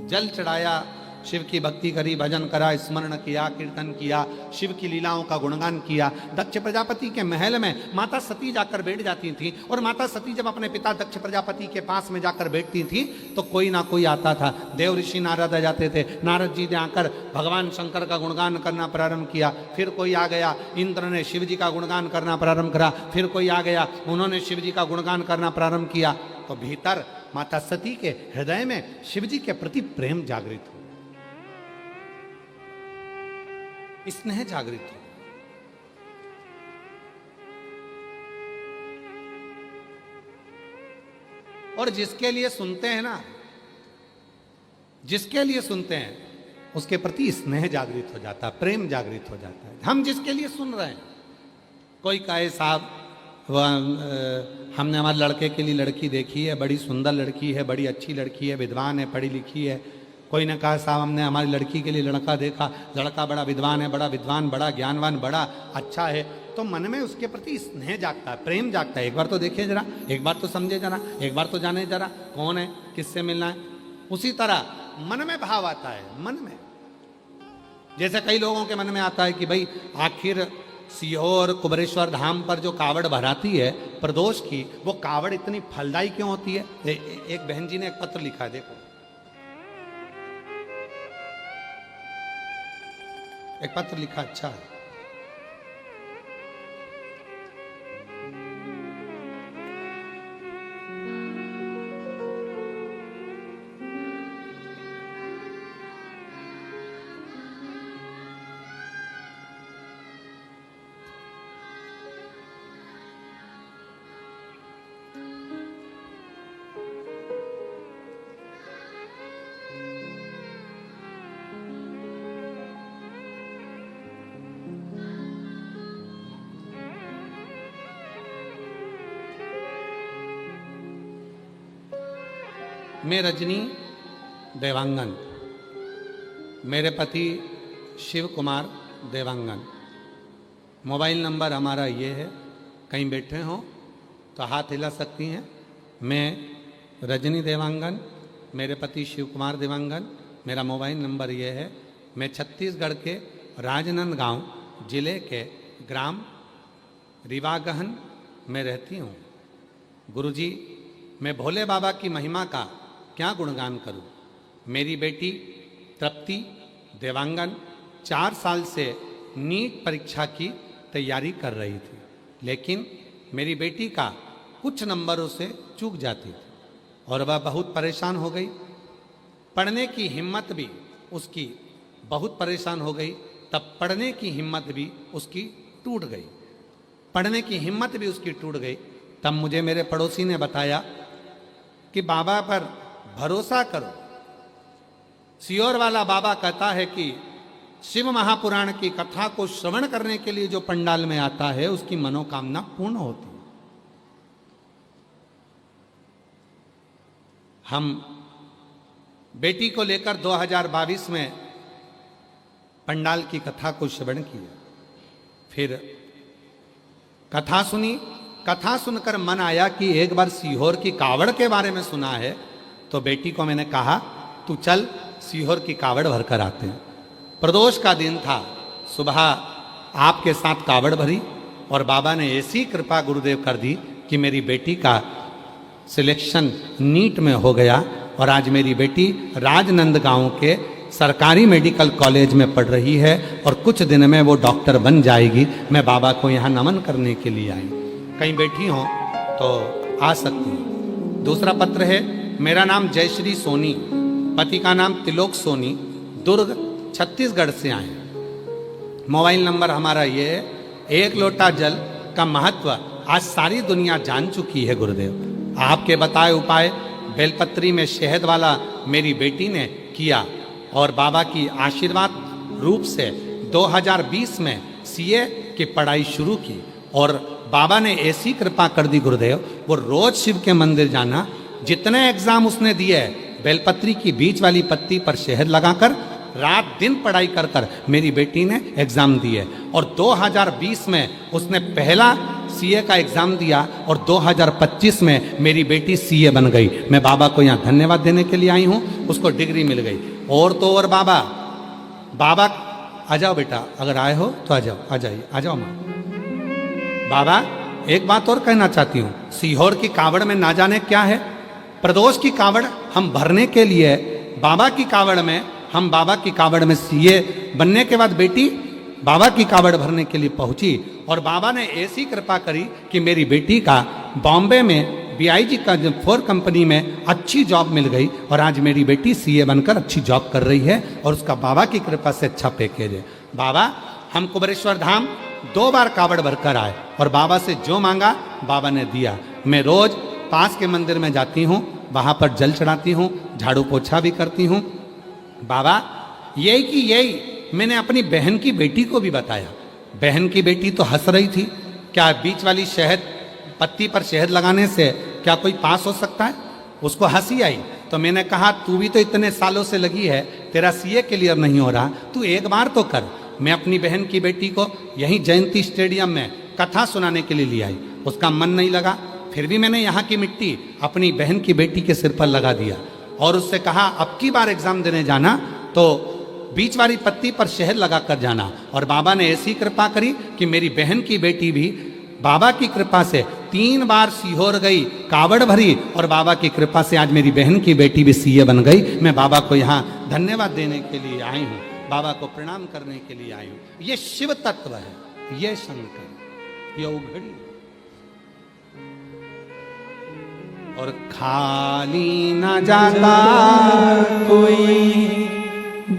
जल चढ़ाया, शिव की भक्ति करी, भजन करा, स्मरण किया, कीर्तन किया, शिव की लीलाओं का गुणगान किया। दक्ष प्रजापति के महल में माता सती जाकर बैठ जाती थी और माता सती जब अपने पिता दक्ष प्रजापति के पास में जाकर बैठती थी तो कोई ना कोई आता था। देव ऋषि नारद आ जाते थे, नारद जी ने आकर भगवान शंकर का गुणगान करना प्रारंभ किया। फिर कोई आ गया, इंद्र ने शिव जी का गुणगान करना प्रारंभ करा। फिर कोई आ गया, उन्होंने शिव जी का गुणगान करना प्रारंभ किया। तो भीतर माता सती के हृदय में शिव जी के प्रति प्रेम जागृत हो, स्नेह जागृत हो। और जिसके लिए सुनते हैं ना, जिसके लिए सुनते हैं उसके प्रति स्नेह जागृत हो जाता है, प्रेम जागृत हो जाता है। हम जिसके लिए सुन रहे हैं, कोई कहे साहब हमने हमारे लड़के के लिए लड़की देखी है, बड़ी सुंदर लड़की है, बड़ी अच्छी लड़की है, विद्वान है, पढ़ी लिखी है। कोई ने कहा साहब हमने हमारी लड़की के लिए लड़का देखा, लड़का बड़ा विद्वान है, बड़ा विद्वान, बड़ा ज्ञानवान, बड़ा अच्छा है, तो मन में उसके प्रति स्नेह जागता है, प्रेम जागता है। एक बार तो देखिए जरा, एक बार तो समझे जरा, एक बार तो जाने जरा कौन है, किससे मिलना है। उसी तरह मन में भाव आता है, मन में। जैसे कई लोगों के मन में आता है कि भाई आखिर सीहोर कुबरेश्वर धाम पर जो कावड़ भराती है प्रदोष की, वो कावड़ इतनी फलदायी क्यों होती है। एक बहन जी ने एक पत्र लिखा है, देखो एक पत्र लिखा, अच्छा है। मैं रजनी देवांगन, मेरे पति शिव कुमार देवांगन। मोबाइल नंबर हमारा ये है, कहीं बैठे हो तो हाथ हिला सकती हैं। मैं रजनी देवांगन, मेरे पति शिव कुमार देवांगन, मेरा मोबाइल नंबर ये है। मैं छत्तीसगढ़ के राजनांदगांव जिले के ग्राम रिवागहन में रहती हूँ। गुरुजी, मैं भोले बाबा की महिमा का क्या गुणगान करूं। मेरी बेटी तृप्ति देवांगन 4 साल से नीट परीक्षा की तैयारी कर रही थी, लेकिन मेरी बेटी का कुछ नंबरों से चूक जाती थी और वह बहुत परेशान हो गई। पढ़ने की हिम्मत भी उसकी बहुत परेशान हो गई। तब पढ़ने की हिम्मत भी उसकी टूट गई, पढ़ने की हिम्मत भी उसकी टूट गई। तब मुझे मेरे पड़ोसी ने बताया कि बाबा पर भरोसा करो। सियोर वाला बाबा कहता है कि शिव महापुराण की कथा को श्रवण करने के लिए जो पंडाल में आता है उसकी मनोकामना पूर्ण होती है। हम बेटी को लेकर 2022 में पंडाल की कथा को श्रवण किया, फिर कथा सुनी। कथा सुनकर मन आया कि एक बार सीहोर की कावड़ के बारे में सुना है, तो बेटी को मैंने कहा तू चल सीहोर की कावड़ भर कर आते हैं। प्रदोष का दिन था, सुबह आपके साथ कावड़ भरी और बाबा ने ऐसी कृपा गुरुदेव कर दी कि मेरी बेटी का सिलेक्शन नीट में हो गया और आज मेरी बेटी राजनंदगांव के सरकारी मेडिकल कॉलेज में पढ़ रही है और कुछ दिन में वो डॉक्टर बन जाएगी। मैं बाबा को यहाँ नमन करने के लिए आई। कहीं बैठी हो तो आ सकती हूँ। दूसरा पत्र है, मेरा नाम जयश्री सोनी, पति का नाम तिलोक सोनी, दुर्ग छत्तीसगढ़ से आए। मोबाइल नंबर हमारा ये है। एक लोटा जल का महत्व आज सारी दुनिया जान चुकी है गुरुदेव। आपके बताए उपाय बेलपत्री में शहद वाला मेरी बेटी ने किया और बाबा की आशीर्वाद रूप से 2020 में सीए की पढ़ाई शुरू की और बाबा ने ऐसी कृपा कर दी गुरुदेव, वो रोज शिव के मंदिर जाना। जितने एग्जाम उसने दिए बेलपत्री की बीच वाली पत्ती पर शहद लगाकर रात दिन पढ़ाई कर कर मेरी बेटी ने एग्जाम दिए और 2020 में उसने पहला सीए का एग्जाम दिया और 2025 में मेरी बेटी सीए बन गई। मैं बाबा को यहाँ धन्यवाद देने के लिए आई हूँ, उसको डिग्री मिल गई। और तो और बाबा आ जाओ बेटा, अगर आए हो तो आ जाओ, आ जाइए, आ जाओ माँ। बाबा एक बात और कहना चाहती हूँ, सीहोर की कावड़ में ना जाने क्या है। प्रदोष की कावड़ हम भरने के लिए बाबा की कावड़ में, हम बाबा की कावड़ में सीए बनने के बाद बेटी बाबा की कावड़ भरने के लिए पहुंची और बाबा ने ऐसी कृपा करी कि मेरी बेटी का बॉम्बे में BIG का 4 कंपनी में अच्छी जॉब मिल गई और आज मेरी बेटी सीए बनकर अच्छी जॉब कर रही है और उसका बाबा की कृपा से अच्छा पैकेज है। बाबा हम कुबेरेश्वर धाम 2 बार कावड़ भरकर आए और बाबा से जो मांगा बाबा ने दिया। मैं रोज पास के मंदिर में जाती हूँ, वहाँ पर जल चढ़ाती हूँ, झाड़ू पोछा भी करती हूँ। बाबा यही कि यही मैंने अपनी बहन की बेटी को भी बताया। बहन की बेटी तो हंस रही थी, क्या बीच वाली शहद पत्ती पर शहद लगाने से क्या कोई पास हो सकता है? उसको हंसी आई। तो मैंने कहा तू भी तो इतने सालों से लगी है, तेरा सीए क्लियर नहीं हो रहा, तू एक बार तो कर। मैं अपनी बहन की बेटी को यहीं जयंती स्टेडियम में कथा सुनाने के लिए ले आई, उसका मन नहीं लगा। फिर भी मैंने यहाँ की मिट्टी अपनी बहन की बेटी के सिर पर लगा दिया और उससे कहा अब की बार एग्जाम देने जाना तो बीच वाली पत्ती पर शहद लगा कर जाना। और बाबा ने ऐसी कृपा करी कि मेरी बहन की बेटी भी बाबा की कृपा से 3 बार सीहोर गई, कावड़ भरी और बाबा की कृपा से आज मेरी बहन की बेटी भी सीए बन गई। मैं बाबा को यहाँ धन्यवाद देने के लिए आई हूँ, बाबा को प्रणाम करने के लिए आई हूँ। ये शिव तत्व है, ये शंकर, ये उघड़ी और खाली न जाता कोई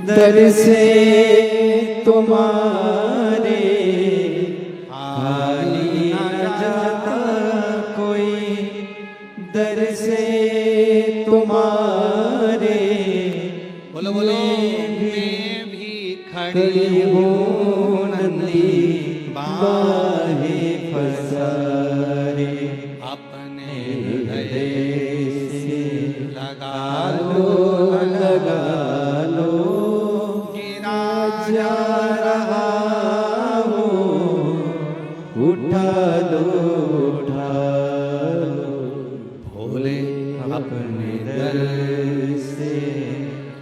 दर से तुम्हारे, खाली न जाता कोई दर से तुम्हारे। बोलो बोलो मैं भी खड़ी हूँ नंदी बाहे पसारे, अपने हृदय से लगा लगा लो, गिरा जा रहा हो, उठा लो, उठा लो, भोले अपने दर से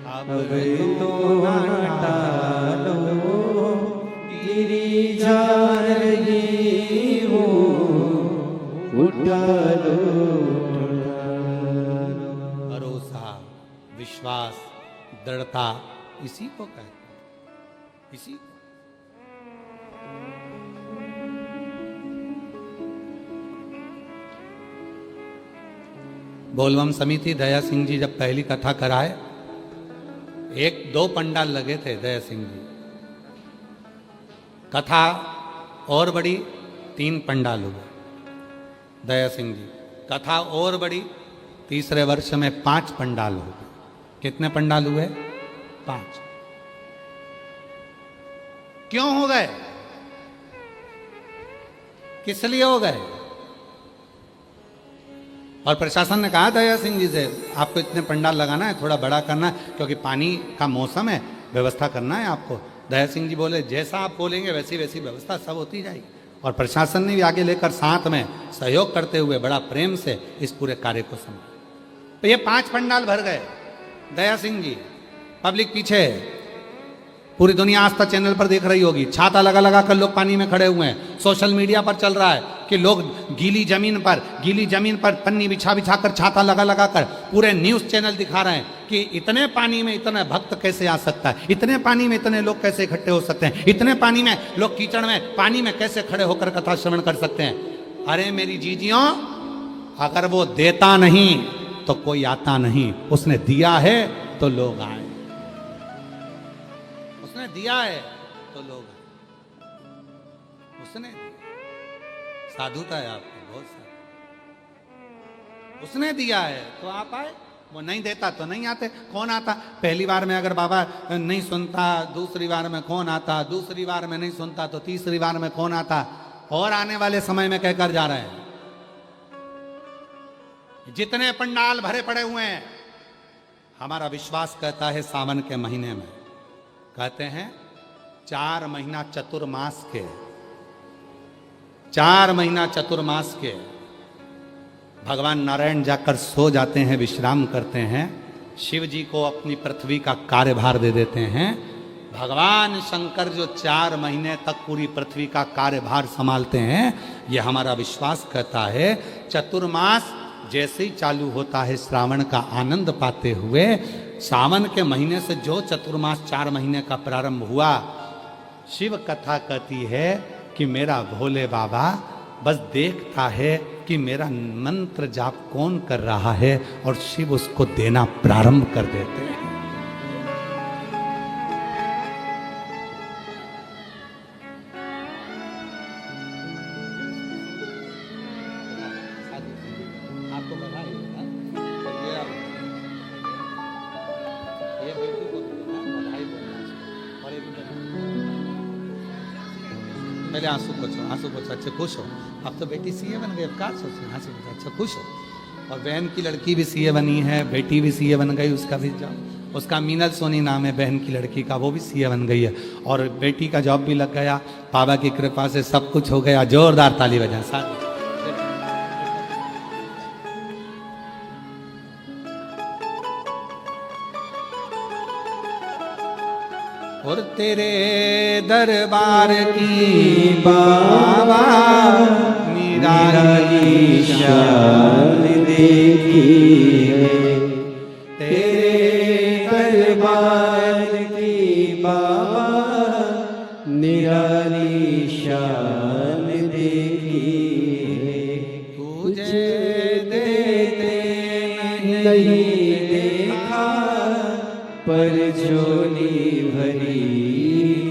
अब तो हटा लो, गिरी जा रही हो, उठा लो, भरोसा, विश्वास, दृढ़ता इसी को कहते हैं, इसी को। बोलबम समिति दया सिंह जी जब पहली कथा कराए एक दो पंडाल लगे थे दया सिंह जी, कथा और बड़ी, 3 पंडाल हुए। दया सिंह जी कथा और बड़ी, तीसरे वर्ष में 5 पंडाल हो गए। कितने पंडाल हुए? 5। क्यों हो गए? किस लिए हो गए? और प्रशासन ने कहा दया सिंह जी से, आपको इतने पंडाल लगाना है, थोड़ा बड़ा करना है, क्योंकि पानी का मौसम है, व्यवस्था करना है आपको। दया सिंह जी बोले जैसा आप बोलेंगे वैसी वैसी व्यवस्था सब होती जाएगी। और प्रशासन ने भी आगे लेकर साथ में सहयोग करते हुए बड़ा प्रेम से इस पूरे कार्य को संभाला। तो ये 5 पंडाल भर गए। दया सिंह जी, पब्लिक पीछे है, पूरी दुनिया आस्था चैनल पर देख रही होगी, छाता लगा लगा कर लोग पानी में खड़े हुए हैं। सोशल मीडिया पर चल रहा है कि लोग गीली जमीन पर पन्नी बिछा बिछा कर, छाता लगा लगा कर, पूरे न्यूज चैनल दिखा रहे हैं कि इतने पानी में इतना भक्त कैसे आ सकता है, इतने पानी में इतने लोग कैसे इकट्ठे हो सकते हैं, इतने पानी में लोग कीचड़ में पानी में कैसे खड़े होकर कथा श्रवण कर सकते हैं। अरे मेरी जीजियों, अगर वो देता नहीं तो कोई आता नहीं, उसने दिया है तो लोग आए, उसने दिया है तो लोग आए, उसने साधुता है आपको बहुत सारी, उसने दिया है तो आप आए, वो नहीं देता तो नहीं आते। कौन आता? पहली बार में अगर बाबा नहीं सुनता, दूसरी बार में कौन आता, दूसरी बार में नहीं सुनता तो तीसरी बार में कौन आता, और आने वाले समय में कहकर जा रहे हैं। जितने पंडाल भरे पड़े हुए हैं, हमारा विश्वास कहता है सावन के महीने में, कहते हैं 4 महीना चतुर्मास के, 4 महीना चतुर्मास के भगवान नारायण जाकर सो जाते हैं, विश्राम करते हैं, शिव जी को अपनी पृथ्वी का कार्यभार दे देते हैं। भगवान शंकर जो 4 महीने तक पूरी पृथ्वी का कार्यभार संभालते हैं, ये हमारा विश्वास कहता है। चतुर्मास जैसे ही चालू होता है, श्रावण का आनंद पाते हुए, सावन के महीने से जो चतुर्मास 4 महीने का प्रारंभ हुआ, शिव कथा कहती है कि मेरा भोले बाबा बस देखता है कि मेरा मंत्र जाप कौन कर रहा है, और शिव उसको देना प्रारंभ कर देते हैं। आपको बधाई हो, ये बेटी को बधाई बोलना, और पहले आंसू पोछो, अच्छे खुश हो। अब तो बेटी सीए बन गई, अब का सोचो, आंसू पोछो, अच्छा खुश हो। और बहन की लड़की भी सीए बनी है, बेटी भी सीए बन गई, उसका भी जॉब, उसका मीनल सोनी नाम है बहन की लड़की का, वो भी सीए बन गई है, और बेटी का जॉब भी लग गया, बाबा की कृपा से सब कुछ हो गया। जोरदार ताली बजाएं साथ। और तेरे दरबार की बाबा निराली शान देखी है, तेरे दरबार की बाबा निराली शान देखी है। तुझे देते नहीं देखा, पर झोली भरी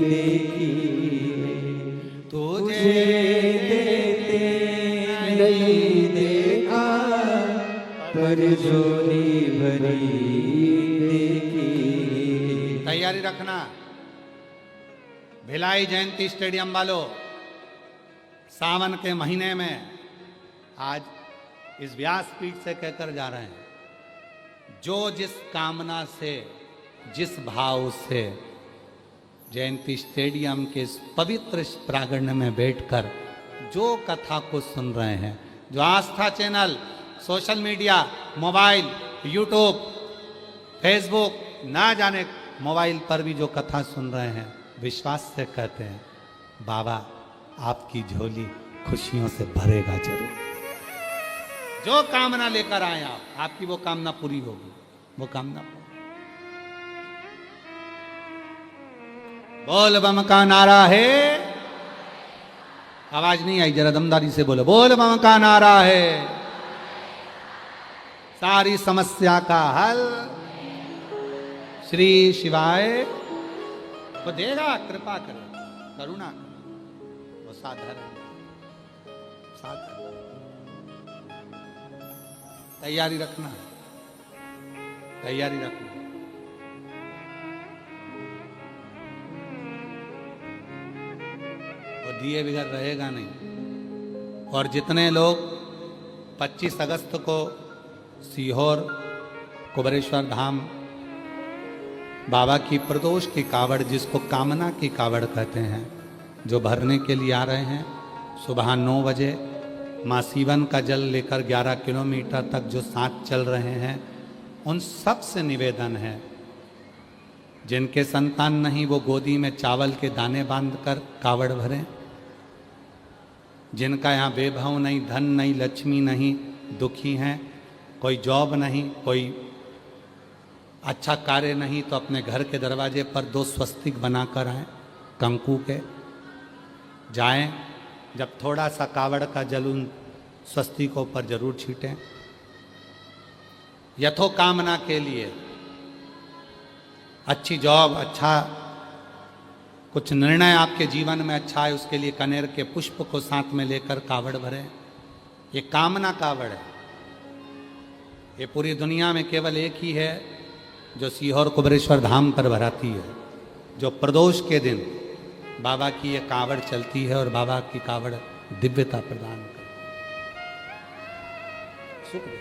देखी है। तुझे देते नहीं देखा, पर झोली भरी देखी है। तैयारी रखना। भिलाई जयंती स्टेडियम वालों, सावन के महीने में आज इस व्यासपीठ से कहकर जा रहे हैं, जो जिस कामना से, जिस भाव से जयंती स्टेडियम के इस पवित्र इस प्रांगण में बैठकर जो कथा को सुन रहे हैं, जो Aastha channel, social media, mobile, YouTube, Facebook, ना जाने मोबाइल पर भी जो कथा सुन रहे हैं, विश्वास से कहते हैं बाबा आपकी झोली खुशियों से भरेगा जरूर। जो कामना लेकर आए आप, आपकी वो कामना पूरी होगी, वो कामना पूरी। बोल बम का नारा है, आवाज नहीं आई, जरा दमदारी से बोलो, बोल बम का नारा है, सारी समस्या का हल श्री शिवाय, वो देगा, कृपा करे, करुणा करे, वो साधारण तैयारी रखना, तैयारी रखना। और दिए बगैर रहेगा नहीं। और जितने लोग 25 अगस्त को सीहोर कुबेरेश्वर धाम बाबा की प्रदोष की कावड़, जिसको कामना की कावड़ कहते हैं, जो भरने के लिए आ रहे हैं, सुबह 9 बजे माँ सीवन का जल लेकर 11 किलोमीटर तक जो साथ चल रहे हैं, उन सब से निवेदन है, जिनके संतान नहीं वो गोदी में चावल के दाने बांधकर कावड़ भरें। जिनका यहाँ वैभव नहीं, धन नहीं, लक्ष्मी नहीं, दुखी हैं, कोई जॉब नहीं, कोई अच्छा कार्य नहीं, तो अपने घर के दरवाजे पर 2 स्वस्तिक बनाकर आए कंकु के, जाएं, जब थोड़ा सा कावड़ का जल उन स्वस्तिकों पर जरूर छीटें, यथो कामना के लिए। अच्छी जॉब, अच्छा कुछ निर्णय आपके जीवन में अच्छा है, उसके लिए कनेर के पुष्प को साथ में लेकर कावड़ भरें। ये कामना कावड़ है। ये पूरी दुनिया में केवल एक ही है जो सीहोर कुबेरेश्वर धाम पर भराती है, जो प्रदोष के दिन बाबा की ये कावड़ चलती है और बाबा की कावड़ दिव्यता प्रदान करती है, सुख दे।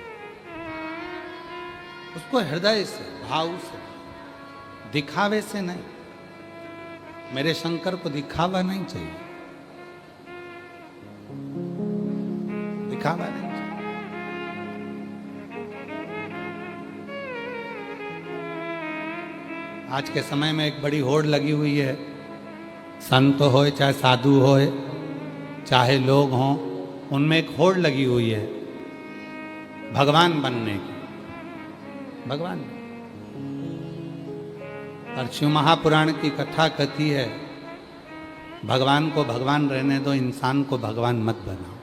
उसको हृदय से, भाव से, दिखावे से नहीं। मेरे शंकर को दिखावा नहीं चाहिए, दिखावा नहीं चाहिए। आज के समय में एक बड़ी होड़ लगी हुई है, संत हो चाहे साधु हो चाहे लोग हों, उनमें एक होड़ लगी हुई है भगवान बनने की, भगवान। और शिव महापुराण की कथा कहती है, भगवान को भगवान रहने दो, इंसान को भगवान मत बनाओ।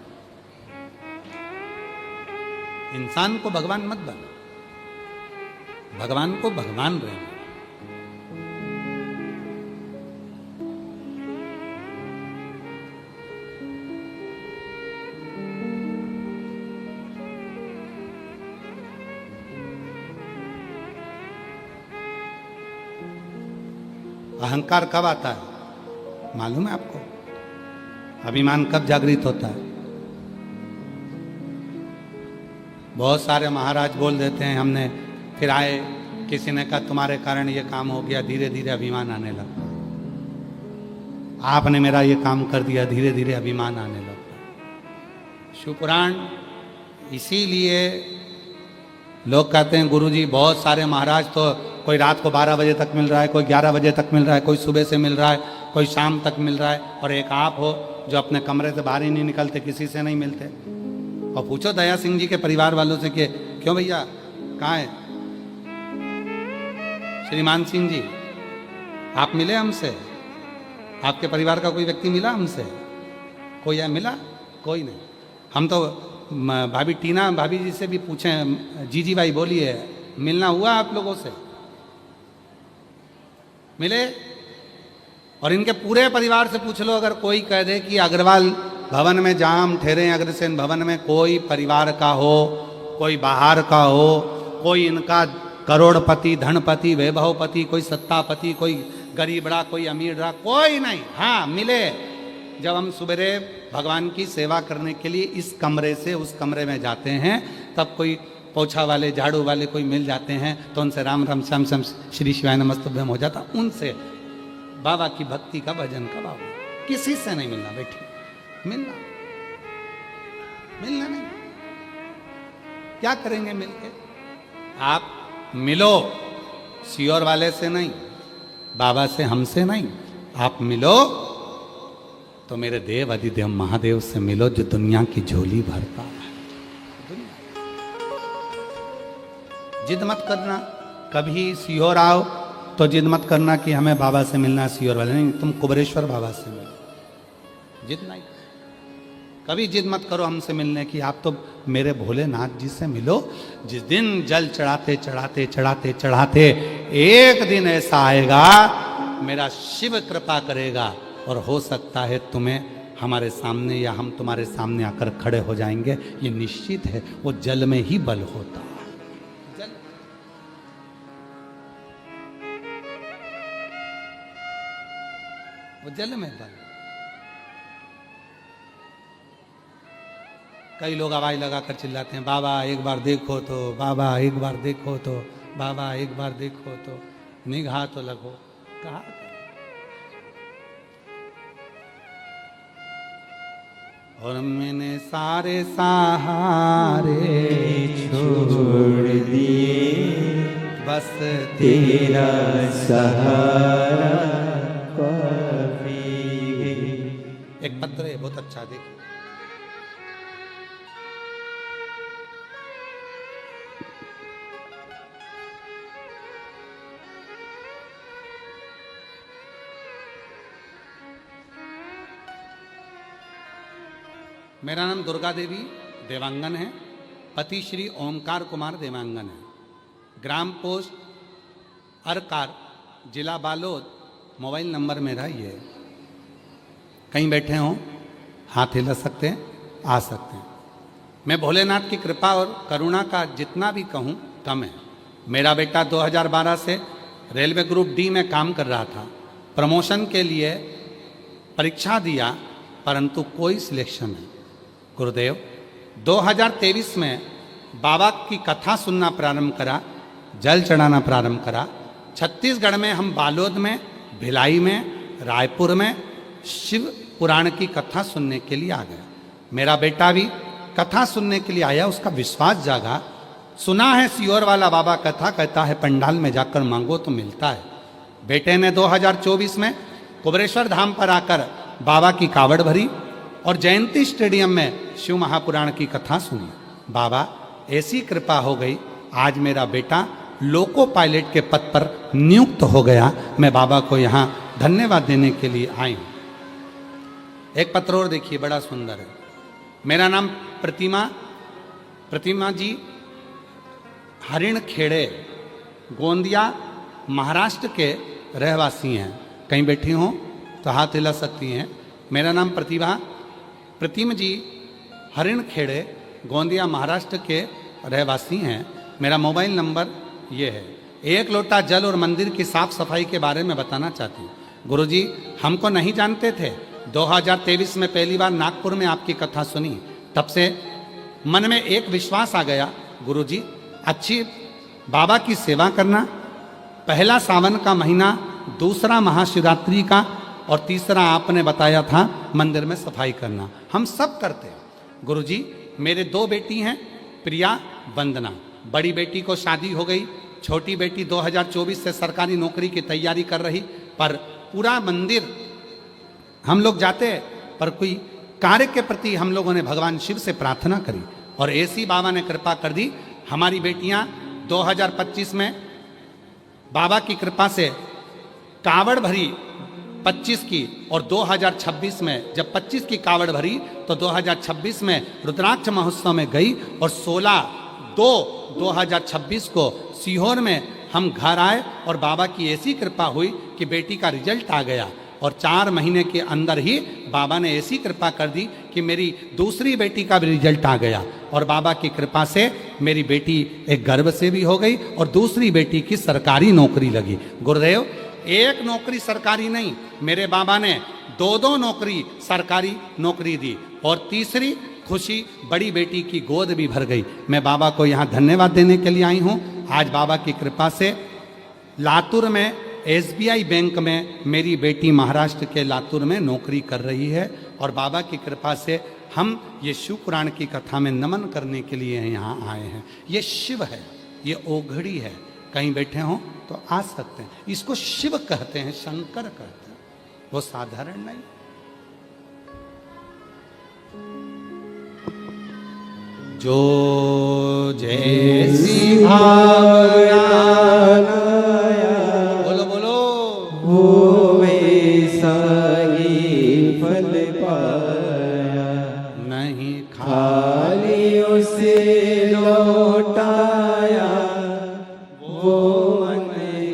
इंसान को भगवान मत बनाओ, भगवान को भगवान रहने दो। अहंकार कब आता है मालूम है आपको? अभिमान कब जागृत होता है? बहुत सारे महाराज बोल देते हैं हमने, फिर आए, किसी ने कहा तुम्हारे कारण ये काम हो गया, धीरे धीरे अभिमान आने लगा। आपने मेरा ये काम कर दिया, धीरे धीरे अभिमान आने लगा। शिवपुराण इसीलिए लोग कहते हैं गुरुजी बहुत सारे महाराज तो कोई रात को 12 बजे तक मिल रहा है, कोई 11 बजे तक मिल रहा है, कोई सुबह से मिल रहा है, कोई शाम तक मिल रहा है, और एक आप हो जो अपने कमरे से बाहर ही नहीं निकलते, किसी से नहीं मिलते। और पूछो दया सिंह जी के परिवार वालों से कि क्यों भैया कहाँ है श्रीमान सिंह जी, आप मिले हमसे? आपके परिवार का कोई व्यक्ति मिला हमसे? कोई है मिला? कोई नहीं। हम तो भाभी टीना भाभी जी से भी पूछें, जी भाई बोलिए, मिलना हुआ आप लोगों से? मिले? और इनके पूरे परिवार से पूछ लो, अगर कोई कह दे कि अग्रवाल भवन में जाम ठहरे, अग्रसेन भवन में कोई परिवार का हो, कोई बाहर का हो, कोई इनका करोड़पति, धनपति, वैभवपति, कोई सत्तापति, कोई गरीबड़ा, कोई अमीरड़ा, कोई नहीं। हाँ मिले, जब हम सुबेरे भगवान की सेवा करने के लिए इस कमरे से उस कमरे में जाते हैं, तब कोई पोछा वाले, झाड़ू वाले कोई मिल जाते हैं, तो उनसे राम राम श्याम श्याम श्री शिवाय नमस्तुभ्यम हो जाता। उनसे बाबा की भक्ति का, भजन का भाव, किसी से नहीं मिलना। बैठिए, मिलना मिलना नहीं, क्या करेंगे मिलके? आप मिलो, सीहोर वाले से नहीं, बाबा से, हमसे नहीं, आप मिलो तो मेरे देव अधिदेव महादेव से मिलो, जो दुनिया की झोली भरता है। जिद मत करना, कभी सीहोर आओ तो जिद मत करना कि हमें बाबा से मिलना है, सीहोर वाले नहीं, तुम कुबेरेश्वर बाबा से मिलो। जिद नहीं, कभी जिद मत करो हमसे मिलने की, आप तो मेरे भोलेनाथ जी से मिलो। जिस दिन जल चढ़ाते चढ़ाते चढ़ाते चढ़ाते एक दिन ऐसा आएगा, मेरा शिव कृपा करेगा और हो सकता है तुम्हें हमारे सामने या हम तुम्हारे सामने आकर खड़े हो जाएंगे। ये निश्चित है, वो जल में ही बल होता है। जल वो जल में बल। कई लोग आवाज लगाकर चिल्लाते हैं, बाबा एक बार देखो तो, बाबा एक बार देखो तो, बाबा एक बार देखो तो, निगाह तो लगो। कहा और मैंने सारे सहारे छोड़ दिए, बस तेरा सहारा काफी है। एक पत्र है बहुत अच्छा, देखिए। मेरा नाम दुर्गा देवी देवांगन है, पति श्री ओमकार कुमार देवांगन है, ग्राम पोस्ट अरकार, जिला बालोद। मोबाइल नंबर मेरा ये है। कहीं बैठे हों, हाथ हिला सकते हैं, आ सकते हैं। मैं भोलेनाथ की कृपा और करुणा का जितना भी कहूँ कम है। मेरा बेटा 2012 से रेलवे ग्रुप डी में काम कर रहा था। प्रमोशन के लिए परीक्षा दिया, परंतु कोई सिलेक्शन नहीं। गुरुदेव 2023 में बाबा की कथा सुनना प्रारंभ करा, जल चढ़ाना प्रारंभ करा। छत्तीसगढ़ में हम बालोद में, भिलाई में, रायपुर में शिव पुराण की कथा सुनने के लिए आ गए। मेरा बेटा भी कथा सुनने के लिए आया, उसका विश्वास जागा। सुना है सियोर वाला बाबा कथा कहता है पंडाल में जाकर मांगो तो मिलता है। बेटे ने 2024 में कुबरेश्वर धाम पर आकर बाबा की कावड़ भरी और जयंती स्टेडियम में शिव महापुराण की कथा सुनी। बाबा ऐसी कृपा हो गई, आज मेरा बेटा लोको पायलट के पद पर नियुक्त हो गया। मैं बाबा को यहाँ धन्यवाद देने के लिए आई हूँ। एक पत्र और देखिए, बड़ा सुंदर है। मेरा नाम प्रतिमा जी हरिण खेड़े गोंदिया महाराष्ट्र के रहवासी हैं। कहीं बैठी हों तो हाथ हिला सकती हैं। मेरा नाम प्रतिमा जी हरिण खेड़े गोंदिया महाराष्ट्र के रहवासी हैं। मेरा मोबाइल नंबर ये है। एक लोटा जल और मंदिर की साफ सफाई के बारे में बताना चाहती हूँ। गुरुजी हमको नहीं जानते थे, 2023 में पहली बार नागपुर में आपकी कथा सुनी, तब से मन में एक विश्वास आ गया, गुरुजी अच्छी बाबा की सेवा करना, पहला सावन का महीना, दूसरा महाशिवरात्रि का और तीसरा आपने बताया था मंदिर में सफाई करना, हम सब करते हैं। गुरुजी मेरे 2 बेटी हैं, प्रिया वंदना। बड़ी बेटी को शादी हो गई, छोटी बेटी 2024 से सरकारी नौकरी की तैयारी कर रही। पर पूरा मंदिर हम लोग जाते, पर कोई कार्य के प्रति हम लोगों ने भगवान शिव से प्रार्थना करी और ऐसी बाबा ने कृपा कर दी। हमारी बेटियां 2025 में बाबा की कृपा से कावड़ भरी 25 की, और 2026 में जब 25 की कावड़ भरी तो 2026 में रुद्राक्ष महोत्सव में गई और 16/2/2026 को सीहोर में हम घर आए और बाबा की ऐसी कृपा हुई कि बेटी का रिजल्ट आ गया और 4 महीने के अंदर ही बाबा ने ऐसी कृपा कर दी कि मेरी दूसरी बेटी का भी रिजल्ट आ गया और बाबा की कृपा से मेरी बेटी एक गर्भ से भी हो गई और दूसरी बेटी की सरकारी नौकरी लगी। गुरुदेव एक नौकरी सरकारी नहीं, मेरे बाबा ने 2 नौकरी सरकारी नौकरी दी और तीसरी खुशी बड़ी बेटी की गोद भी भर गई। मैं बाबा को यहाँ धन्यवाद देने के लिए आई हूँ। आज बाबा की कृपा से लातूर में SBI बैंक में मेरी बेटी महाराष्ट्र के लातूर में नौकरी कर रही है और बाबा की कृपा से हम ये शिव पुराण की कथा में नमन करने के लिए यहाँ आए हैं। ये शिव है, ये ओघड़ी है। कहीं बैठे हों तो आ सकते हैं। इसको शिव कहते हैं, शंकर कहते हैं, वो साधारण नहीं। जो जैसी भावना, बोलो बोलो, वो वैसा ही फल पाया। लौटाया वो मन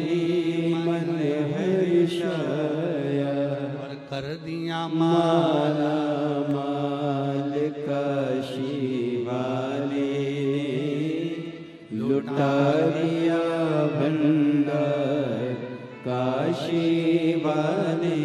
ही मन हर्षाया। और कर दिया माला माल काशी वाले ने लुटा दिया भंडार काशी वाले।